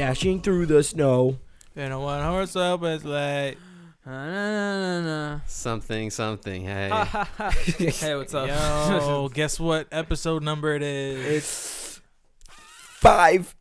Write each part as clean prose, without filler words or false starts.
Dashing through the snow. In a one-horse open sleigh. Something. Hey. Hey, what's up? Yo, guess what episode number it is? It's 5.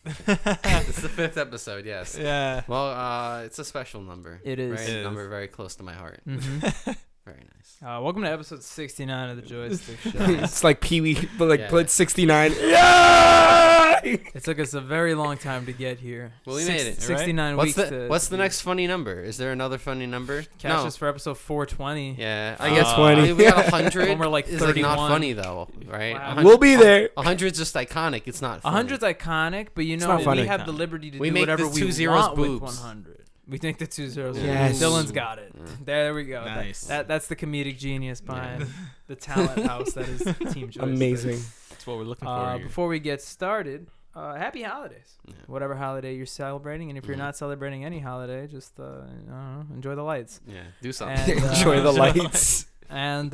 It's the 5th episode, yes. Yeah. Well, it's a special number. It is. Right? It is. Number very close to my heart. Mm-hmm. Very nice. Welcome to episode 69 of the Joystick Show. It's like Pee-wee, but like Yeah. put 69. Yeah! It took us a very long time to get here. Well, we made it, right? 69 What's weeks. what's the next funny number? Is there another funny number? Catch us for episode 420. Yeah, I I guess guess 20. we got 100. When we're like It's like not 31. funny though, right? Wow. 100 We'll be there. 100's just iconic. It's not funny. 100's iconic, but you It's know not funny. we have the liberty to We do make whatever the we 2 zeros want with boobs. 100. We think the 2 zeros. Yes. Dylan's got it. Yeah. There we go. Nice. That's the comedic genius behind the talent house that is Team Joystick. Amazing. That's what we're looking for here. Before we get started, happy holidays. Yeah. Whatever holiday you're celebrating, and if you're not celebrating any holiday, just I don't know, enjoy the lights. Yeah, do something. And, Enjoy the lights. And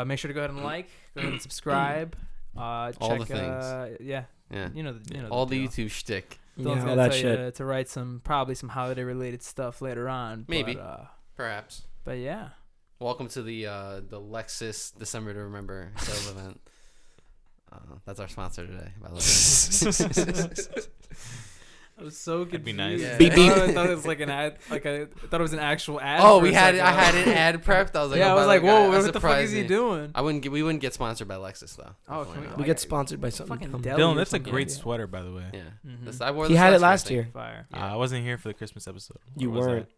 make sure to go ahead and like, go ahead and subscribe. Check, the things. Yeah, Yeah. you know All the the deal. YouTube shtick. Yeah, Dylan's all gonna that tell shit. you to write probably some holiday related stuff later on. Maybe. But, Perhaps. yeah. Welcome to the Lexus December to Remember sales event. That's our sponsor today, by the way. I was so That'd confused. be nice. Yeah. Beep, beep. I thought it was like an ad. I thought it was an actual ad. Oh, for a I had second. an ad prepped. I was like, Yeah, I oh, was by like, the way, whoa, I what the fuck is he surprised doing? we wouldn't get sponsored by Lexus though. Oh, Definitely can not. We get sponsored by something Fucking dumb. deli Dylan, or that's a something. great Yeah. sweater, by the way. Yeah. Mhm. I wore He this had it last last birthday. year. Fire. I wasn't here for the Christmas episode. You Or was weren't.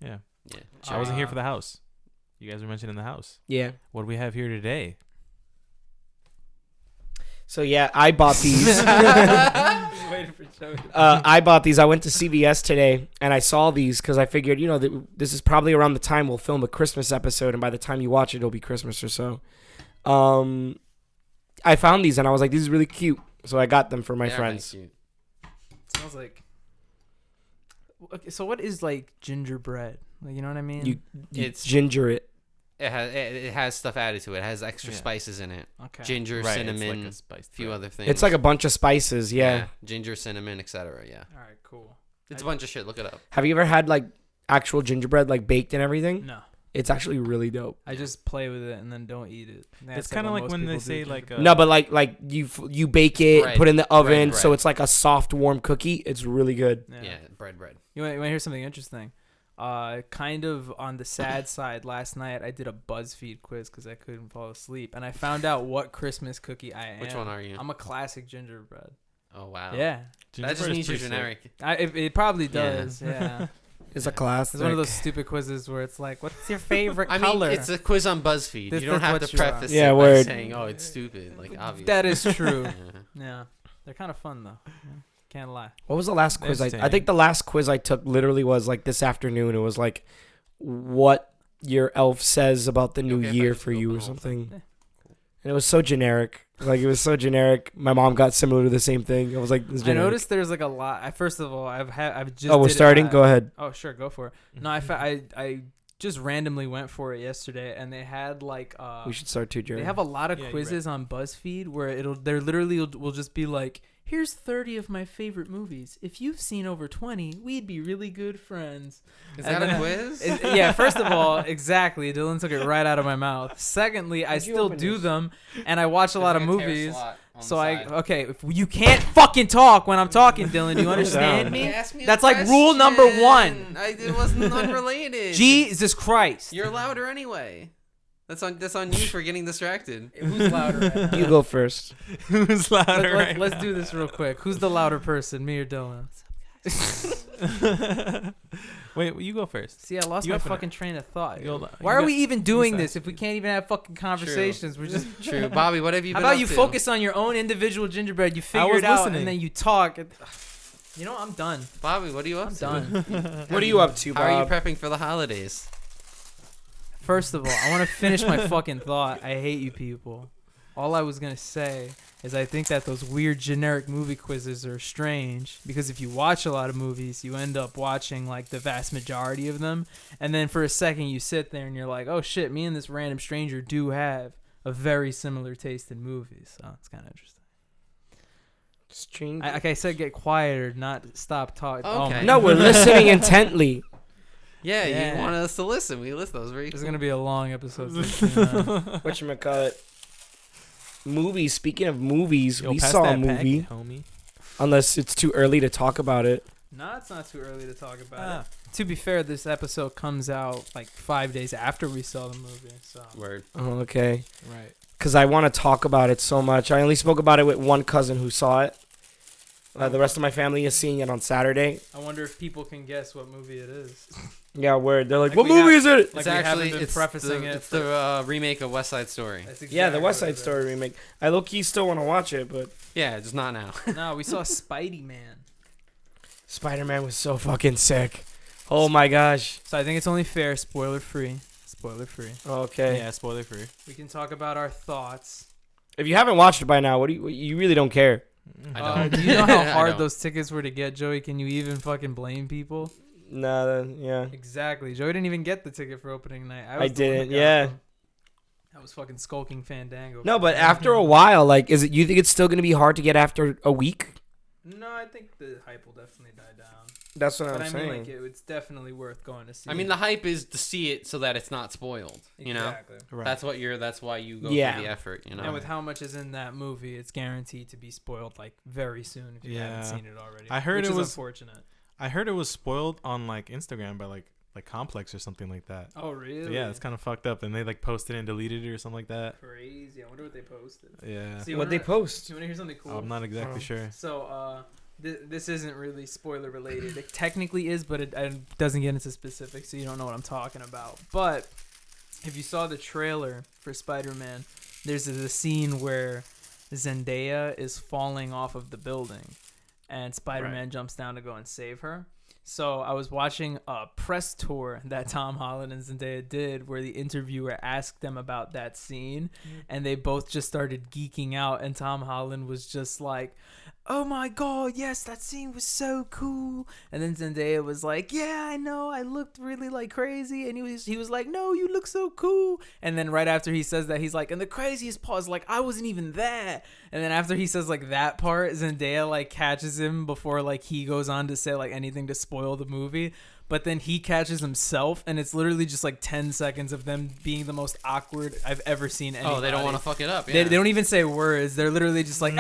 I? Yeah. Yeah. I wasn't here Uh, for the house. You guys were mentioning the house. Yeah. What do we have here today? So yeah, I bought these. Waiting for Joey. I bought these. I went to CVS today and I saw these because I figured, this is probably around the time we'll film a Christmas episode, and by the time you watch it, it'll be Christmas or so. I found these and I was like, these are really cute, so I got them for my They are friends. really cute. Smells like. Okay, so what is like gingerbread? Like, you know what I mean? You It's- ginger it. It has stuff added to it. It has extra Yeah. spices in it. Okay. Ginger, Right, cinnamon, it's like a spiced a few bread. other things. It's like a bunch of spices. Yeah. Ginger, cinnamon, etc. Yeah. All right. Cool. It's a bunch of shit. Look it up. Have you ever had like actual gingerbread like baked and everything? No, It's actually really dope. I just play with it and then don't eat it. It's kind of like most when they people say do like No, but like you bake it, Bread. put it in the oven, Bread. so it's like a soft, warm cookie. It's really good. Yeah, bread. You want to hear something interesting? Kind of on the sad side, last night I did a BuzzFeed quiz because I couldn't fall asleep, and I found out what Christmas cookie I am. Which one are you? I'm a classic gingerbread. Oh wow. Yeah, That just Gingerbread is means you're pretty sick. generic. it probably Yeah. does. Yeah, It's a classic. it's one of those stupid quizzes where it's like, "What's your favorite I mean, color?" it's a quiz on BuzzFeed. This- You don't that's have what to you are. preface Yeah, it by word. saying, "Oh, it's stupid." Like obviously. That is true. Yeah. Yeah, they're kind of fun though. Yeah. Can't lie. What was the last quiz? I Entertaining. think the last quiz I took literally was like this afternoon. It was like what your elf says about the new Okay, if I year just for open you the or whole something. Yeah. And it was so generic. Like it was so generic. My mom got similar to the same thing. I was like, this is I generic. noticed there's like a lot. First of all, I've just. Oh, we're did it starting. at- Go ahead. Oh, sure, go for it. No, I just randomly went for it yesterday, and they had like We should start too, Jerry. they have a lot of Yeah, you're quizzes on BuzzFeed where they're literally will just be like, here's 30 of my favorite movies. If you've seen over 20, we'd be really good friends. Is And that a then- quiz? Yeah, first of all, exactly. Dylan took it right out of my mouth. Secondly, I Why'd you still open do this? them, and I watch a lot of There's like tear movies. slot on So the I side. okay, if you can't fucking talk when I'm talking, Dylan. Do you understand Down. me? Ask me a That's like rule number question. one. It wasn't unrelated. Jesus Christ. You're louder anyway. That's on you for getting distracted. Who's louder right now? You go first. Who's louder right Let's do this real quick. Who's the louder person, me or Dylan? Wait, you go first. See, I lost You my open it. fucking train of thought. You'll- Why you are got- we even doing decide. this if we can't even have fucking conversations? We're just. True. Bobby, what have you How been about up you to? focus on your own individual gingerbread? You figure was it out listening. and then you talk. You know, I'm done. Bobby, what are you up I'm to? done. What are you up to, How are you Bob? prepping for the holidays? First of all, I want to finish my fucking thought. I hate you people. All I was going to say is I think that those weird generic movie quizzes are strange because if you watch a lot of movies, you end up watching like the vast majority of them. And then for a second you sit there and you're like, oh shit, me and this random stranger do have a very similar taste in movies. So it's kind of interesting. Like I said, get quieter, not stop talking. Okay. No, we're listening intently. Yeah, you wanted us to listen. We listened. That was very This is cool. gonna be a long episode. Whatchamacallit? Movies. Speaking of movies, Yo, we pass saw a that movie. pack, homie. Unless it's too early to talk about it. No, it's not too early to talk about it. To be fair, this episode comes out like 5 days after we saw the movie. So Word. Oh, okay. Right. Because I want to talk about it so much. I only spoke about it with one cousin who saw it. The rest of my family is seeing it on Saturday. I wonder if people can guess what movie it is. Yeah, word. They're like, Like what we movie have- is it? Like It's actually been prefacing it. It's the remake of West Side Story. That's Yeah, the exactly West what Side it Story is. remake. I low-key still want to watch it, but Yeah, just not now. No, we saw Spidey Man. Spider-Man was so fucking sick. Oh my gosh. So I think it's only fair, spoiler free. Spoiler free. Okay. Yeah, spoiler free. We can talk about our thoughts. If you haven't watched it by now, you really don't care. I don't. Do you know how I hard don't. those tickets were to get, Joey? Can you even fucking blame people? Nah, yeah. Exactly. Joey didn't even get the ticket for opening night. I was the one who didn't, got yeah. them. I was fucking skulking Fandango. No, but after a while, like, you think it's still gonna be hard to get after a week? No, I think the hype will definitely die down. That's what But I'm I saying. mean, like, it's definitely worth going to see. I mean, the hype is to see it so that it's not spoiled. You know, Exactly. Right. that's why you go Yeah. through the effort. You know, And with how much is in that movie, it's guaranteed to be spoiled like very soon if you haven't Yeah. seen it already. I heard which it is was- unfortunate. I heard it was spoiled on like Instagram by like Complex or something like that. Oh really? Yeah, it's kind of fucked up, and they like posted and deleted it or something like that. crazy. I wonder what they posted. Yeah, See, What'd they post? Do you want to hear something cool? I'm not exactly Oh. sure. So, this isn't really spoiler related. It technically is, but it doesn't get into specifics, so you don't know what I'm talking about. But if you saw the trailer for Spider-Man, there's a scene where Zendaya is falling off of the building, and Spider-Man jumps down to go and save her. So I was watching a press tour that Tom Holland and Zendaya did where the interviewer asked them about that scene, and they both just started geeking out, and Tom Holland was just like, oh my god, yes, that scene was so cool. And then Zendaya was like, yeah, I know, I looked really like crazy. And he was like, no, you look so cool. And then right after he says that, he's like, and the craziest part is like, I wasn't even there. And then after he says like that part, Zendaya like catches him before like he goes on to say like anything to spoil the movie. But then he catches himself, and it's literally just like 10 seconds of them being the most awkward I've ever seen anybody. oh, they don't want to fuck it up. They Yeah. don't even say words. They're literally just like,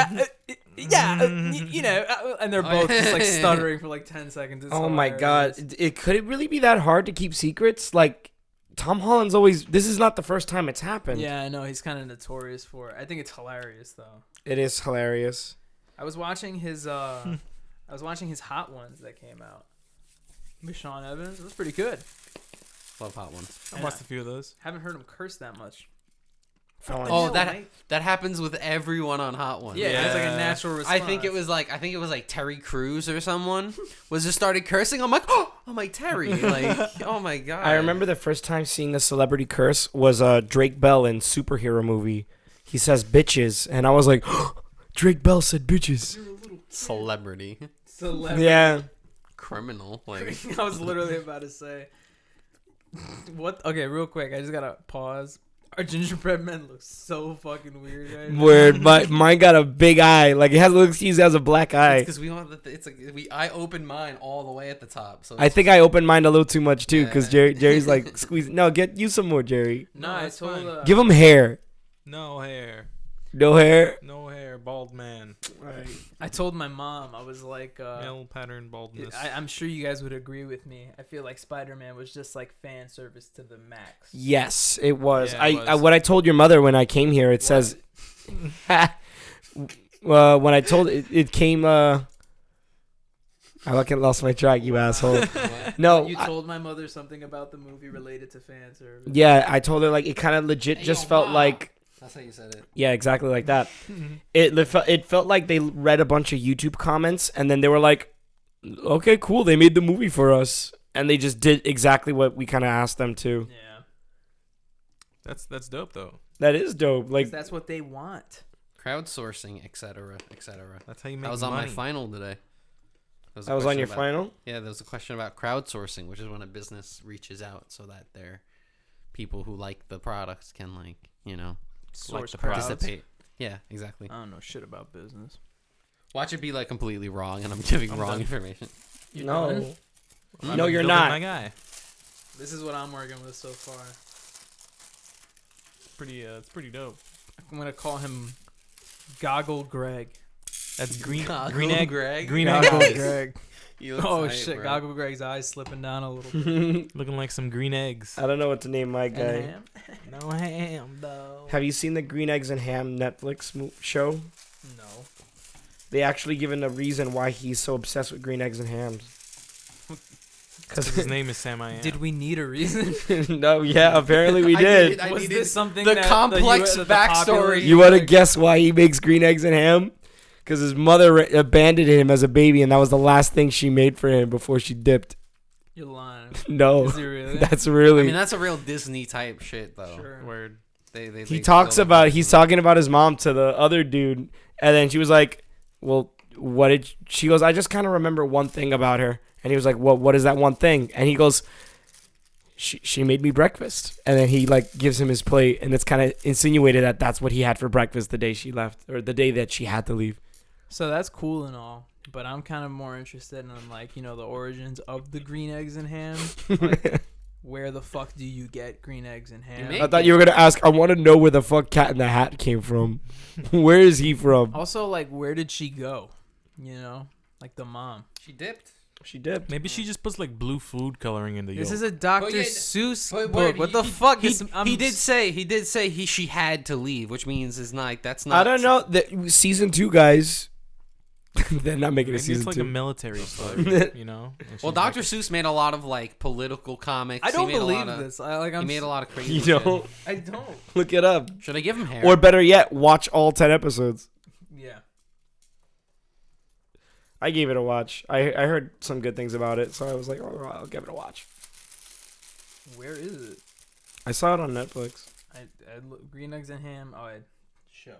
you know, and they're both just like stuttering for like 10 seconds. It's Oh my god. hilarious. Could it really be that hard to keep secrets? Like, Tom Holland's always. This is not the first time it's happened. Yeah, I know. He's kind of notorious for it. I think it's hilarious though. It is hilarious. I was watching his Hot Ones that came out with Sean Evans. It was pretty good. Love Hot Ones. I watched a few of those. Haven't heard him curse that much. Oh, No, that right? that happens with everyone on Hot Ones. Yeah, it's like a Yeah. natural response. I think it was like Terry Crews or someone was just started cursing. I'm like, oh, I'm like Terry, like, oh my god. I remember the first time seeing a celebrity curse was Drake Bell in superhero movie. He says bitches, and I was like, Drake Bell said bitches. celebrity, Yeah. criminal, like I was literally about to say. What? Okay, real quick. I just gotta pause. Our gingerbread men look so fucking weird right now. Word, but mine got a big eye. Like it has he has a black eye. because we want the, it's like I opened mine all the way at the top. So I think I opened mine a little too much too, because Yeah. Jerry's like squeezing. No, get you some more, Jerry. No, No, I it's told. fine. Give him hair. No hair, No hair. bald man, I told my mom. I was like, male pattern baldness. I'm sure you guys would agree with me. I feel like Spider-Man was just like fan service to the max. Yes, it was. Yeah, it was. What I told your mother when I came here, it says. When I told it came. I fucking lost my track, you asshole. No, You told my mother something about the movie related to fan service. yeah, I told her like it kind of legit Hey, just yo, felt Ma. like. that's how you said it. Yeah, exactly like that. It felt like they read a bunch of YouTube comments and then they were like, "Okay, cool, they made the movie for us," and they just did exactly what we kind of asked them to. Yeah. That's dope though. That is dope. Like, That's what they want. Crowdsourcing, etc., etc. That's how you make That was money. on my final today. that was on your final. Yeah, there was a question about crowdsourcing, which is when a business reaches out so that their people who like the products can like Source to crowds. participate. Yeah, exactly. I don't know shit about business. Watch it be like completely wrong, and I'm giving wrong done. information. No. I'm No, you're building not. My guy. This is what I'm working with so far. It's pretty dope. I'm gonna call him Goggle Greg. That's green Goggle egg. Greg. Green egg Goggle eyes. Greg. You look Oh tight, shit! bro. Goggle Greg's eyes slipping down a little bit. Looking like some green eggs. I don't know what to name my And guy. ham? No ham though. Have you seen the Green Eggs and Ham Netflix show? No. They actually given a reason why he's so obsessed with green eggs and hams. Because his name is Sam I Am. Did we need a reason? No, yeah, apparently we I did. needed- I Was needed this something the that complex that the popular- backstory. You want to guess why he makes green eggs and ham? Because his mother abandoned him as a baby, and that was the last thing she made for him before she dipped. You're lying. No, Is it really? that's really. I mean, that's a real Disney type shit, though. Sure. Word. He talks about he's talking about his mom to the other dude, and then she was like, "Well, what did she goes? I just kind of remember one thing about her." And he was like, "What is that one thing?" And he goes, "She made me breakfast." And then he like gives him his plate, and it's kind of insinuated that that's what he had for breakfast the day she left, or the day that she had to leave. So that's cool and all, but I'm kind of more interested in like the origins of the green eggs and ham. Like, where the fuck do you get green eggs and ham? make I thought you were gonna ask. I want to know where the fuck Cat in the Hat came from. Where is he from? Also, like, where did she go? Like the mom. She dipped. She dipped. Maybe she just puts like blue food coloring in the This yolk. is a Dr. yeah, Seuss but book. word, What the he- fuck? He, I'm he did say she had to leave, which means it's not. That's not. I don't know. Season 2, guys. They're not making Maybe a season it's like 2. a military story, you know? And Well, she's Dr. like- Seuss made a lot of like political comics. I don't He made a believe lot of- this. I'm He made a lot of crazy. You shit. don't I don't. look it up, Should I give him hair? or better yet, watch all 10 episodes. Yeah. I gave it a watch. I heard some good things about it, so I was like, oh, I'll give it a watch. Where is it? I saw it on Netflix. Green eggs and ham. Oh, show.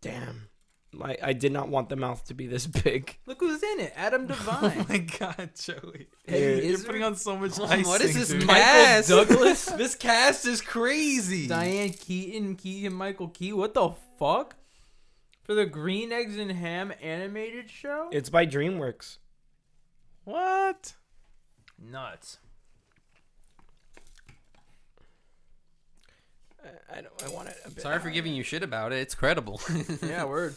Damn. I did not want the mouth to be this big. Look who's in it. Adam Devine. Oh my god, Joey. Eddie You're Izzard, putting on so much Oh, icing, what is this dude. cast? Douglas. This cast is crazy. Diane Keaton, Michael Key. What the fuck? For the Green Eggs and Ham animated show? It's by DreamWorks. What? Nuts. I want it a bit. Sorry for giving you shit about it. It's credible. Yeah, word.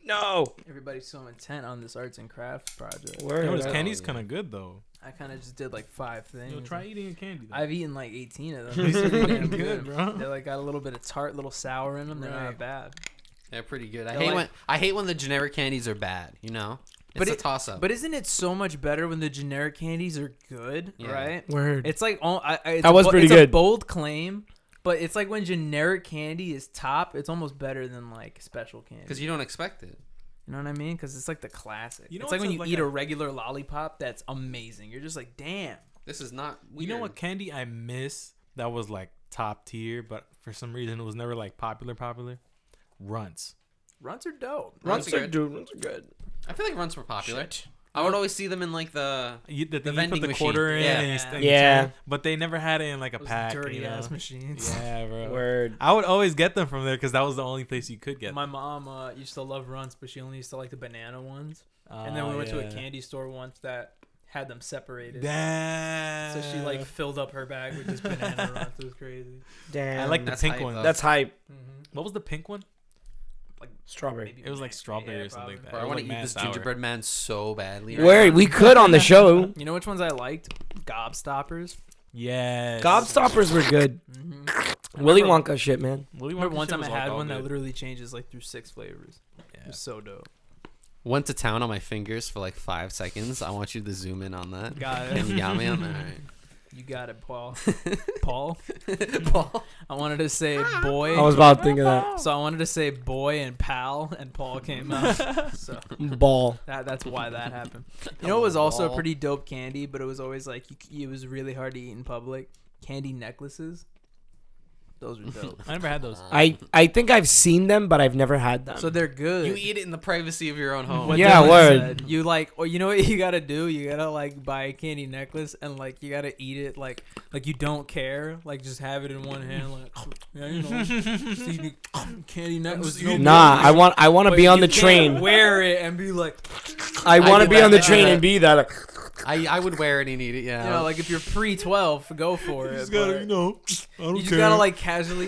No. Everybody's so intent on this arts and crafts project. Word. You know, this I- candy's yeah. kind of good though. I kind of just did like 5 things. Yo, try eating a candy. Though. I've eaten like 18 of them. These are They're fucking damn good, bro. They're like got a little bit of tart, little sour in them. They're Right. not bad. They're pretty good. They're I hate when the generic candies are bad. You know, But it's a toss up. But isn't it so much better when the generic candies are good, Yeah. right? Word. It's like it's That was pretty it's a good. bold claim, but it's like when generic candy is top, it's almost better than like special candy. because you don't expect it. You know what I mean? Because it's like the classic. You know it's like what's when you like eat a- a regular lollipop that's amazing. You're just like, damn. This is not. You Weird. know what candy I miss that was like top tier, but for some reason it was never like popular. Runts. Runts are dope. Runts are good. Runts are good. I feel like runs were popular. Shit. I would always see them in like the. You, the thing you vending put the machine. quarter in, Yeah. and Yeah. you Yeah. turn, but they never had it in like a Those pack. dirty you know? ass machines. Yeah, bro. Word. I would always get them from there because that was the only place you could get. My mom used to love Runts, but she only used to like the banana ones. them. And then we Oh, went to a yeah. candy store once that had them separated. Damn. So she like filled up her bag with just banana Runts. It was crazy. Damn. I like the That's pink hype, one. though. That's hype. Mm-hmm. What was the pink one? Strawberry. Maybe It was like strawberry yeah, or something like that. Bro, It I was want like to eat mad this sour. gingerbread man so badly. Word. We could on the show. You know which ones I liked? Gobstoppers. Yes. Gobstoppers were good. Mm-hmm. Willy Wonka shit, man. Willy Remember Wonka one shit time I was, like, had all one that good. literally changes like through 6 flavors. It Yeah. was so dope. Went to town on my fingers for like 5 seconds. I want you to zoom in on that. Got Can you it. got me on that? All right. You got it, Paul. Paul. Paul. I wanted to say boy. I was about to think of that. So I wanted to say boy and pal, and Paul came out. So Ball. that's why that happened. You know, it was also a Ball. pretty dope candy, but it was always like it was really hard to eat in public. Candy necklaces. Those are dope. I never had those. I think I've seen them, but I've never had them. So they're good. You eat it in the privacy of your own home. What Yeah, Dylan word. said. You like, or you know what you gotta do? You gotta like buy a candy necklace and like you gotta eat it like you don't care. Like just have it in one hand, like yeah, you know, just eat candy necklace. No Nah, big I want to But be on you the can't train. Wear it and be like, I want to do be that. on the I do train that. and be that. Like, I would wear it and eat it. Yeah. you know, like if you're pre-12, go for it. But know, I don't you just gotta like casually.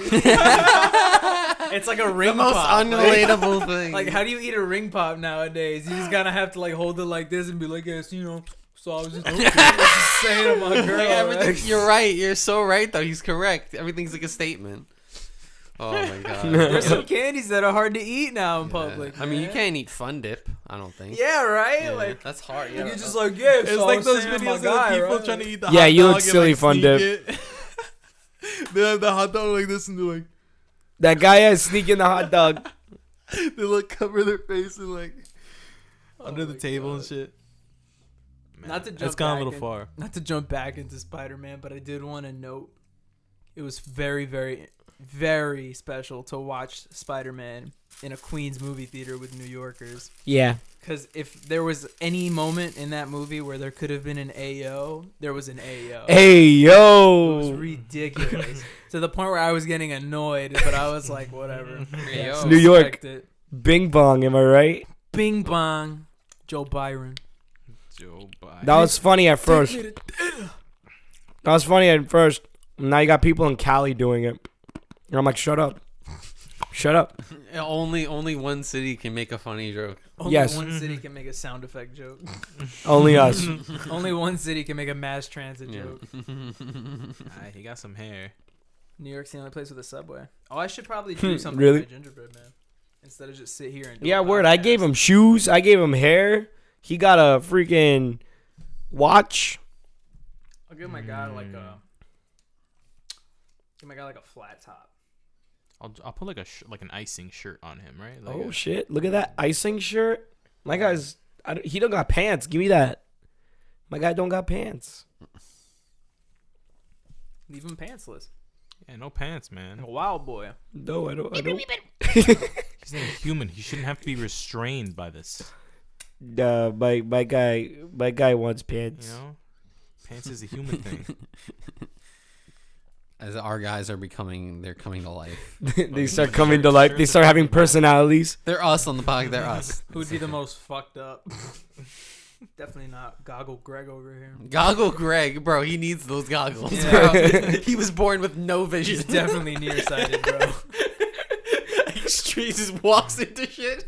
It's like a ring the most pop. unrelatable thing. Like, how do you eat a ring pop nowadays? You just gotta have to like hold it like this and be like, yes, you know. So I was just, just saying to my girl. Like, everything, right? you're right. You're so right, though. He's correct. Everything's like a statement. Oh my god. There's some candies that are hard to eat now in Yeah. public. I mean, you man. can't eat Fun Dip. I don't think. Yeah, right. Yeah, Like that's hard. you're Yeah. just like, yeah. It's so I like was those saying to videos my guy, of people right? trying to eat the Yeah, hot you look dog and, silly, like, Fun sneak Dip. it. They have the hot dog like this and they're like, that guy has sneaking the hot dog. they like cover their face and like under the my table and God. shit. Man, Not to it's jump gone a back little in- far. Not to jump back into Spider-Man, but I did want to note it was very, very, very special to watch Spider-Man in a Queens movie theater with New Yorkers. Yeah. Because if there was any moment in that movie where there could have been an AO, there was an AO. Hey It was yo. ridiculous to the point where I was getting annoyed, but I was like, whatever. Hey, yo. New York. Respect it. Bing bong. Am I right? Bing bong, Joe Byron. Joe Biden. That was funny at first. That was funny at first. Now you got people in Cali doing it. And I'm like, shut up. Shut up. Only one city can make a funny joke. Only Yes. one city can make a sound effect joke. Only us. Only one city can make a mass transit Yeah. joke. He got some hair. New York's the only place with a subway. Oh, I should probably do something Really? with my gingerbread man instead of just sit here and do Yeah, a word. I gave podcast. him shoes. I gave him hair. He got a freaking watch. I'll give my guy like a. Give my guy like a flat top. I'll put like like an icing shirt on him, right? Like Oh shit! Look at that icing shirt. My guy's. He don't got pants. Give me that. My guy don't got pants. Leave him pantsless. Yeah, no pants, man. Like a wild boy. No, I don't. He's not a human. He shouldn't have to be restrained by this. My guy wants You pants. know, pants is a human thing. As our guys are they're coming to life. They start coming to life. They start having personalities. They're us on the podcast. They're us. Who'd be the most fucked up? Definitely not Goggle Greg over here. Goggle Greg, bro, he needs those goggles, Yeah. bro. He was born with no vision. He's definitely nearsighted, bro. He just walks into shit.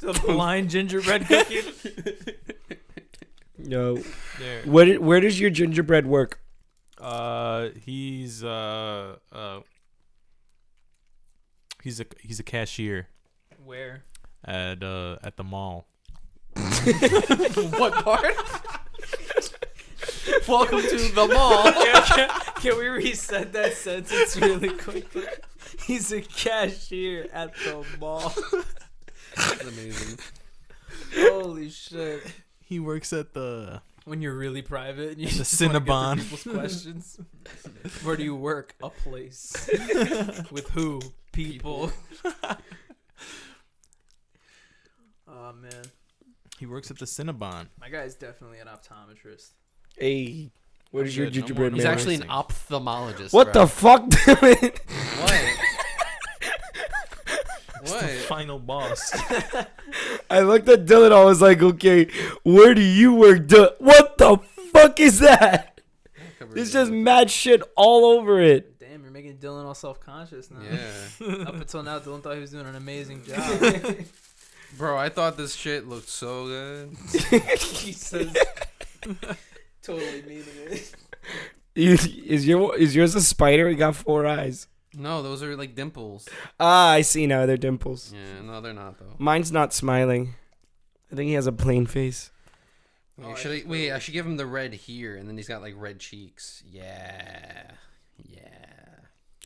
The blind gingerbread cookie. No. There. Where does your gingerbread work? He's a cashier Where? at the mall. What part? Welcome to the mall. Can we reset that sentence really quickly? He's a cashier at the mall. That's amazing. Holy shit. He works at the When you're really private and you The just wanna get through Cinnabon. people's questions. Where do you work? A place. With who? People. Oh man, he works at the Cinnabon. my guy's definitely an optometrist. Hey, where does your Good, no gingerbread more- He's man? actually an racing. ophthalmologist. What bro. the fuck, dude? What? The What? final boss. I looked at Dylan. I was like, okay, where do you work? What the fuck is that? There's just mad shit all over it. Damn, you're making Dylan all self-conscious now. Yeah. Up until now, Dylan thought he was doing an amazing job. Bro, I thought this shit looked so good. He says, totally meaning it. Is yours a spider? He got 4 eyes. No, those are like dimples. Ah, I see now. They're dimples. Yeah, no, they're not though. Mine's not smiling. I think he has a plain face. Wait, I should give him the red here, and then he's got like red cheeks. Yeah.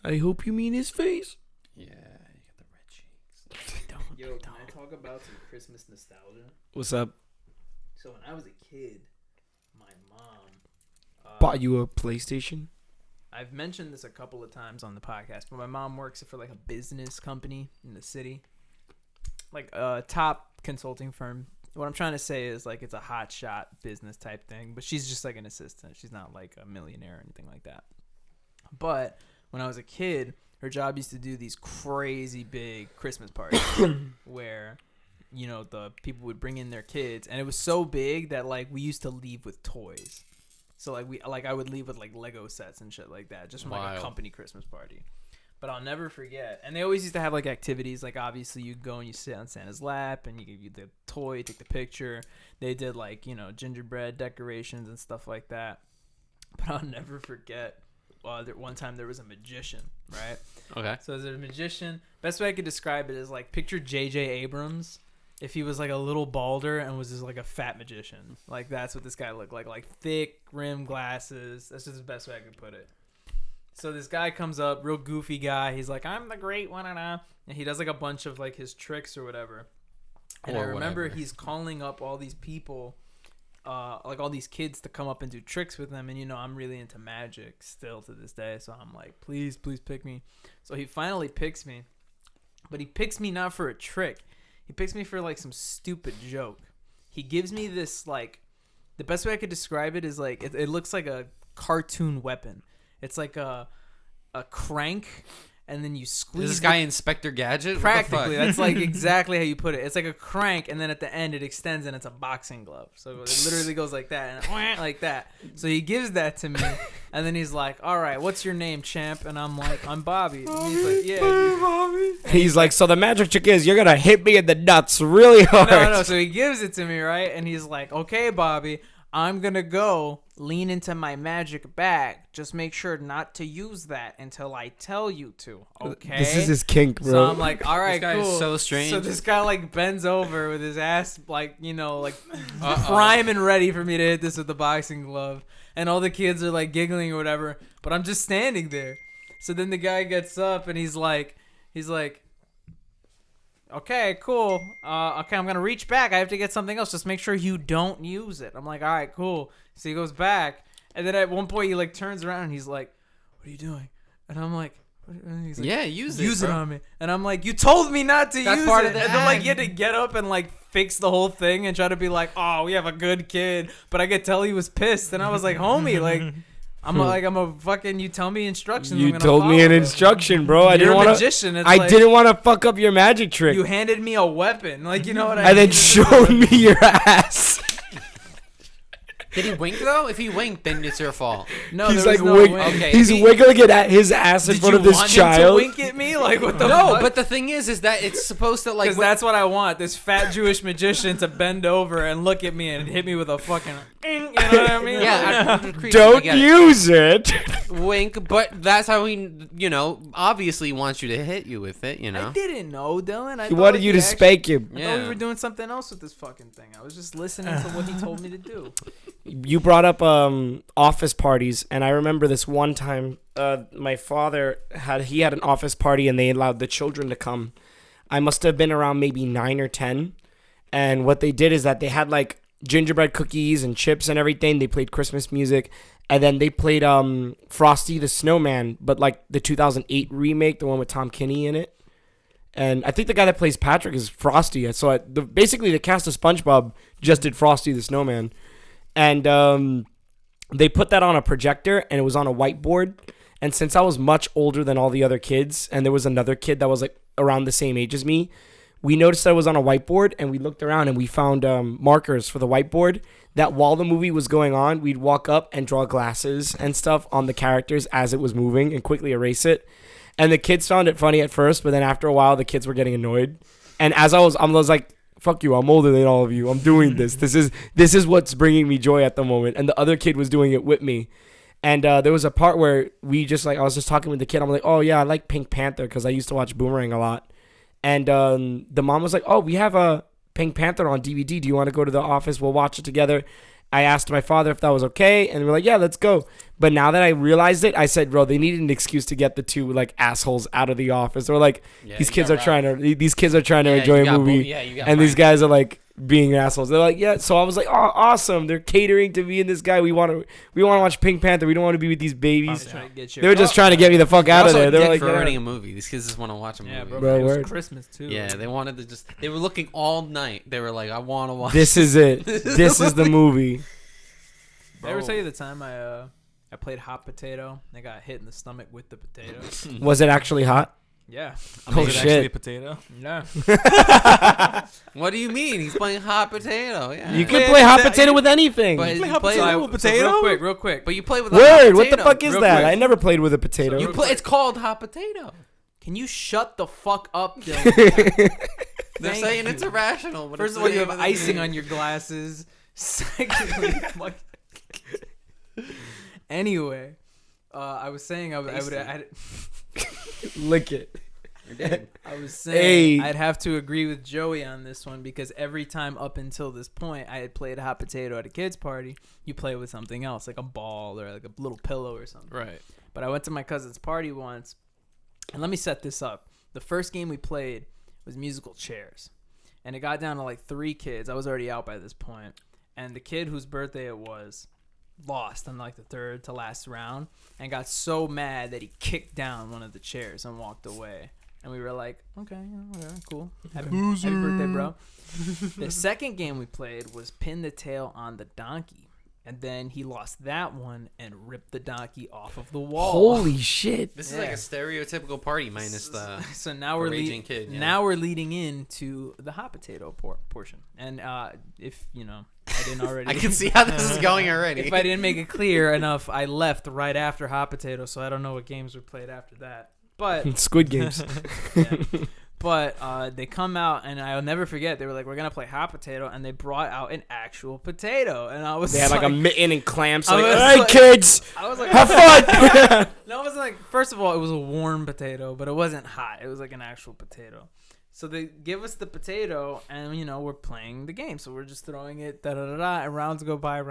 I hope you mean his face. Yeah, you got the red cheeks. Yo, can I talk about some Christmas nostalgia? What's up? So when I was a kid, my mom Bought you a PlayStation? I've mentioned this a couple of times on the podcast, but my mom works for like a business company in the city, like a top consulting firm. What I'm trying to say is like it's a hot shot business type thing, but she's just like an assistant. She's not like a millionaire or anything like that. But when I was a kid, her job used to do these crazy big Christmas parties where, you know, the people would bring in their kids, and it was so big that like we used to leave with toys. So like I would leave with like Lego sets and shit like that, just from like a company Christmas party. But I'll never forget. And they always used to have like activities, like obviously you go and you sit on Santa's lap and you give you the toy, take the picture. They did like, you know, gingerbread decorations and stuff like that. But I'll never forget. One time there was a magician, right? Okay. So there's a magician. Best way I could describe it is like picture J.J. Abrams if he was like a little balder and was just like a fat magician. Like that's what this guy looked like thick rimmed glasses. That's just the best way I could put it. So this guy comes up, real goofy guy. He's like, I'm the great one, and he does like a bunch of like his tricks or whatever. And I remember he's calling up all these people, like all these kids to come up and do tricks with him. And you know, I'm really into magic still to this day, so I'm like, please pick me. So he finally picks me, but he picks me not for a trick. He picks me for like some stupid joke. He gives me this like, the best way I could describe it is like it looks like a cartoon weapon. It's like a crank, and then you squeeze. Is this guy Inspector Gadget? Practically, that's like exactly how you put it. It's like a crank, and then at the end it extends, and it's a boxing glove. So it literally goes like that, and like that. So he gives that to me, and then he's like, "All right, what's your name, champ?" And I'm like, "I'm Bobby." And he's like, "Yeah, Bobby." He's like, "So the magic trick is you're gonna hit me in the nuts really hard." No. So he gives it to me, right? And he's like, "Okay, Bobby, I'm gonna go lean into my magic bag. Just make sure not to use that until I tell you to, okay?" This is his kink, bro. So I'm like, all right, this guy cool. is so strange. So this guy like bends over with his ass like, you know, like prime and ready for me to hit this with the boxing glove. And all the kids are like giggling or whatever, but I'm just standing there. So then the guy gets up and he's like, okay, cool. Okay, I'm going to reach back. I have to get something else. Just make sure you don't use it. I'm like, all right, cool. So he goes back. And then at one point he like turns around and he's like, what are you doing? And I'm like, and he's like, yeah, use it on me. And I'm like, you told me not to use it. Part of the and then like you had to get up and like fix the whole thing and try to be like, oh, we have a good kid. But I could tell he was pissed. And I was like, homie, like, I'm a fucking. You tell me instructions. You told me an instruction, bro. I didn't want to. Magician. I didn't want to fuck up your magic trick. You handed me a weapon, like you know what I mean. And then showed me your ass. Did he wink though? If he winked, then it's your fault. No, he's there like was no wink. Okay, he's wiggling at his ass in front of this child. Did you want him to wink at me? Like what the No, fuck? but the thing is that it's supposed to like. Because that's what I want. This fat Jewish magician to bend over and look at me and hit me with a fucking. You know what I mean? Yeah. Don't use it. Wink, but that's how he, you know, obviously wants you to hit you with it, you know. I didn't know, Dylan. He wanted you to spank him. I thought we were doing something else with this fucking thing. I was just listening to what he told me to do. You brought up office parties, and I remember this one time. My father had an office party, and they allowed the children to come. I must have been around maybe 9 or 10, and what they did is that they had like gingerbread cookies and chips and everything. They played Christmas music, and then they played Frosty the Snowman, but like the 2008 remake, the one with Tom Kenny in it. And I think the guy that plays Patrick is Frosty. So basically the cast of SpongeBob just did Frosty the Snowman. And they put that on a projector, and it was on a whiteboard. And since I was much older than all the other kids, and there was another kid that was like around the same age as me, we noticed that it was on a whiteboard, and we looked around and we found markers for the whiteboard that while the movie was going on, we'd walk up and draw glasses and stuff on the characters as it was moving and quickly erase it. And the kids found it funny at first, but then after a while, the kids were getting annoyed. And as I was like, fuck you, I'm older than all of you. I'm doing this. This is what's bringing me joy at the moment. And the other kid was doing it with me. And there was a part where I was just talking with the kid. I'm like, oh yeah, I like Pink Panther because I used to watch Boomerang a lot. And the mom was like, oh, we have a Pink Panther on DVD. Do you want to go to the office? We'll watch it together. I asked my father if that was okay, and we're like, yeah, let's go. But now that I realized it, I said, bro, they needed an excuse to get the two like assholes out of the office. They're like, these kids are trying to enjoy a movie, and these guys are like being assholes. They're like, yeah. So I was like, oh, awesome. They're catering to me and this guy. We want to watch Pink Panther. We don't want to be with these babies. They were just trying to get me the fuck out of there. They were like, ruining a movie. These kids just want to watch a movie. Yeah, bro. Bro, It was word. Christmas too. Yeah, they wanted to just. They were looking all night. They were like, I want to watch. This is it. This is the movie. Did I ever tell you the time I played hot potato and I got hit in the stomach with the potato? Was it actually hot? Yeah. Oh, Is it shit. actually a potato? Yeah. What do you mean? He's playing hot potato. Yeah. You can play hot potato with anything. But play you hot play potato with with potato? Real quick. But you play with a Word. hot What the potato. fuck is Real that? quick. I never played with a potato. You play. It's called hot potato. Can you shut the fuck up, Dylan? They're Thank saying you. it's irrational. But First it's of all, the you name have of the icing game. on your glasses. Secondly, anyway, I was saying I would. Lick it. I was saying Hey. I'd have to agree with Joey on this one because every time up until this point I had played hot potato at a kid's party, you play with something else, like a ball or like a little pillow or something. Right. But I went to my cousin's party once, and let me set this up. The first game we played was musical chairs, and it got down to like 3 kids. I was already out by this point, and the kid whose birthday it was lost on like the third to last round and got so mad that he kicked down one of the chairs and walked away. And we were like, okay, whatever, cool. Happy birthday, bro. The second game we played was pin the tail on the donkey. And then he lost that one and ripped the donkey off of the wall. Holy shit. This is like a stereotypical party minus the. So now we're raging kid, yeah. now we're leading into the hot potato portion. And if I didn't already, I can see how this is going already. if I didn't make it clear enough, I left right after hot potato, so I don't know what games were played after that. But Squid Games. yeah. But they come out, and I'll never forget. They were like, "We're gonna play hot potato," and they brought out an actual potato, and I was They had like a mitten and clamps. I Like, was all right, like- kids, I was like, have fun. No, it wasn't like. First of all, it was a warm potato, but it wasn't hot. It was like an actual potato. So they give us the potato, and we're playing the game. So we're just throwing it, and rounds go by.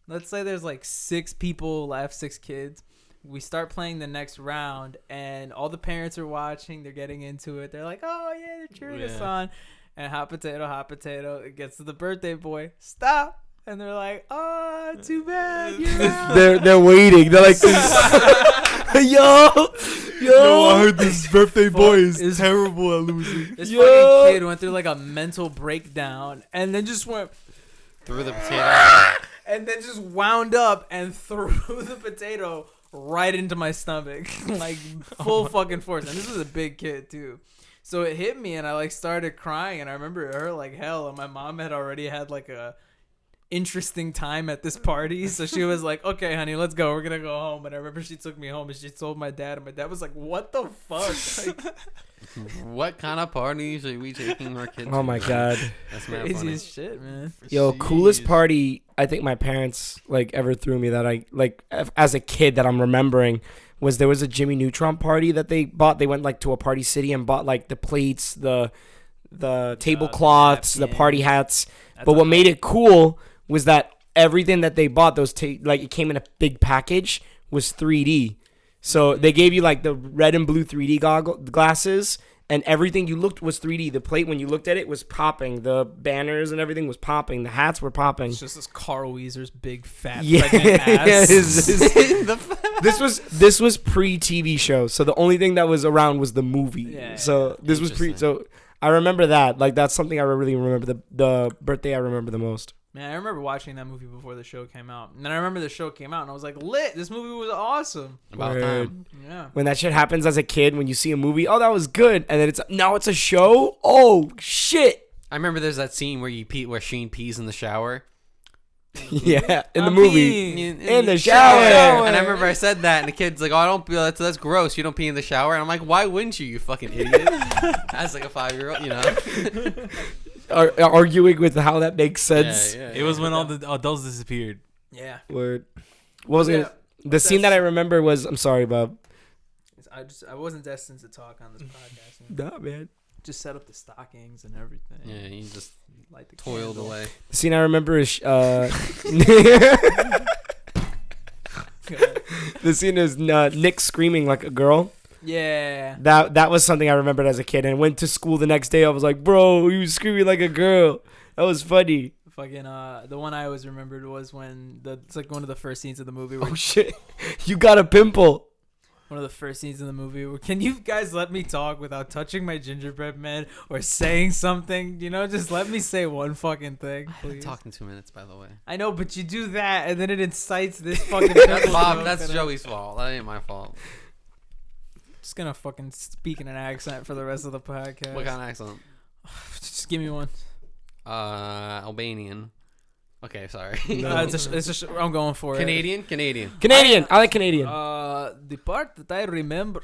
Let's say there's like 6 people left, 6 kids. We start playing the next round, and all the parents are watching. They're getting into it. They're like, "Oh yeah, they're cheering us on." And hot potato. It gets to the birthday boy. Stop. And they're like, "Oh, too bad. You're out." they're waiting. They're like, yo. I heard this birthday boy is Is- terrible at losing. This Yo. fucking kid went through like a mental breakdown, and then just went, Through the potato. and then just wound up and threw the potato right into my stomach, like full fucking force. And this was a big kid too, so it hit me, and I like started crying, and I remember it hurt like hell. And my mom had already had like a interesting time at this party, so she was like, "Okay, honey, let's go. We're gonna go home." And I remember she took me home, and she told my dad, and my dad was like, "What the fuck?" Like, What kind of parties are we taking our kids? Oh my to? god. That's mad crazy funny. as shit, man. Yo, coolest party I think my parents like ever threw me that I like as a kid that I'm remembering was there was a Jimmy Neutron party that they bought. They went like to a party city and bought like the plates, the tablecloths, the party hats. But what made it cool was that everything that they bought, like it came in a big package, was 3D. So they gave you like the red and blue 3D glasses, and everything you looked was 3D. The plate, when you looked at it, was popping. The banners and everything was popping. The hats were popping. It's just this Carl Weezer's big fat Yeah, pregnant ass. this was pre-TV show, so the only thing that was around was the movie. Yeah, So this was pre. Interesting. So I remember that. Like that's something I really remember. The birthday I remember the most. Man, I remember watching that movie before the show came out. And then I remember the show came out, and I was like, lit. This movie was awesome. About Word. time. Yeah. When that shit happens as a kid, when you see a movie, oh, that was good, and then it's a show. Oh shit. I remember there's that scene where Sheen pees in the shower. Yeah, in the I'm movie. peeing. In the shower. And I remember I said that, and the kid's like, "Oh, I don't pee. That's gross. You don't pee in the shower." And I'm like, "Why wouldn't you fucking idiot?" As like a 5-year-old, Arguing with how that makes sense. Yeah, It was when all the adults disappeared. Yeah. Word. What was Yeah, it? The scene that I remember was. I'm sorry, Bob. I wasn't destined to talk on this podcast. Nah, man. Just set up the stockings and everything. Yeah, you just Light the toiled candle. away. The scene I remember is. The scene is Nick screaming like a girl. Yeah. That was something I remembered as a kid. And went to school the next day. I was like, bro, you was screaming like a girl. That was funny. Fucking the one I always remembered was when it's like one of the first scenes of the movie. Where Oh shit, you got a pimple. One of the first scenes in the movie. Can you guys let me talk without touching my gingerbread man or saying something? You know, just let me say one fucking thing, I haven't please. talked in 2 minutes, by the way. I know, but you do that, and then it incites this fucking. That's Bob. joke, That's and Joey's fault. That ain't my fault. I'm just gonna fucking speak in an accent for the rest of the podcast. What kind of accent? Just give me one. Albanian. Okay, sorry. I'm going for Canadian. Canadian. I like Canadian. The part that I remember.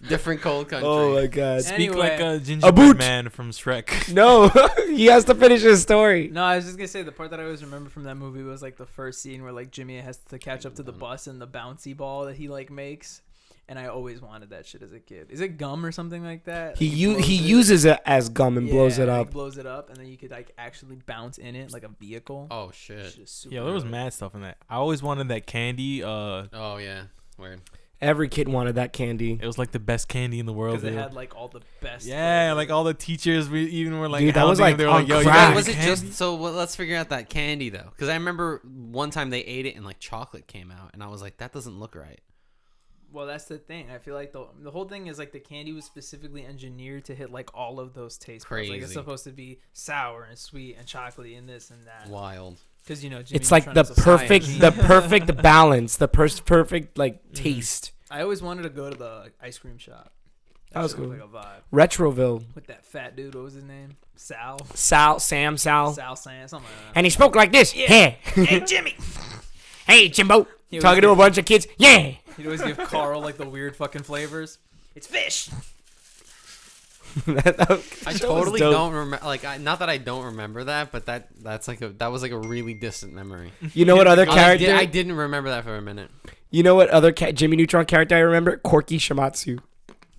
Different cold country. Oh my god. Speak Anyway. like a A gingerbread boot. man from Shrek. No, he has to finish his story. No, I was just gonna say the part that I always remember from that movie was like the first scene where like Jimmy has to catch up to the bus and the bouncy ball that he like makes. And I always wanted that shit as a kid. Is it gum or something like that? He Like, blows it. uses it as gum and blows it like, up. blows it up, and then you could like actually bounce in it like a vehicle. Oh shit. It's just super Yeah, there was dope. mad stuff in that. I always wanted that candy. Oh yeah. Weird. Every kid wanted that candy. It was like the best candy in the world. Because it dude. had like all the best. Yeah, flavors. like all the teachers, we even were like, Dude, that was, hounding like, him. They were on like, yo, you crack. got Wait, was it candy? just so? Well, let's figure out that candy though, because I remember one time they ate it and like chocolate came out, and I was like, that doesn't look right. Well, that's the thing. I feel like the whole thing is like the candy was specifically engineered to hit like all of those taste buds. Like it's Crazy. supposed to be sour and sweet and chocolatey and this and that. Wild. Because you know, Jimmy It's like Neutron the is a perfect, science the genius. perfect balance, the perfect like taste. I always wanted to go to the like, ice cream shop. That was shit was cool. Like a vibe Retroville. with that fat dude. What was his name? Sal. Sal, Sand, something like that. and he spoke like this. Yeah. Hey, Jimmy. Hey, Jimbo. He always Talking to a give- bunch of kids. Yeah. He'd always give Carl like the weird fucking flavors. It's fish. I totally don't remember. Like, not that I don't remember that, but that was like a really distant memory. You know what other character? I didn't remember that for a minute. You know what other Jimmy Neutron character I remember? Corky Shimatsu.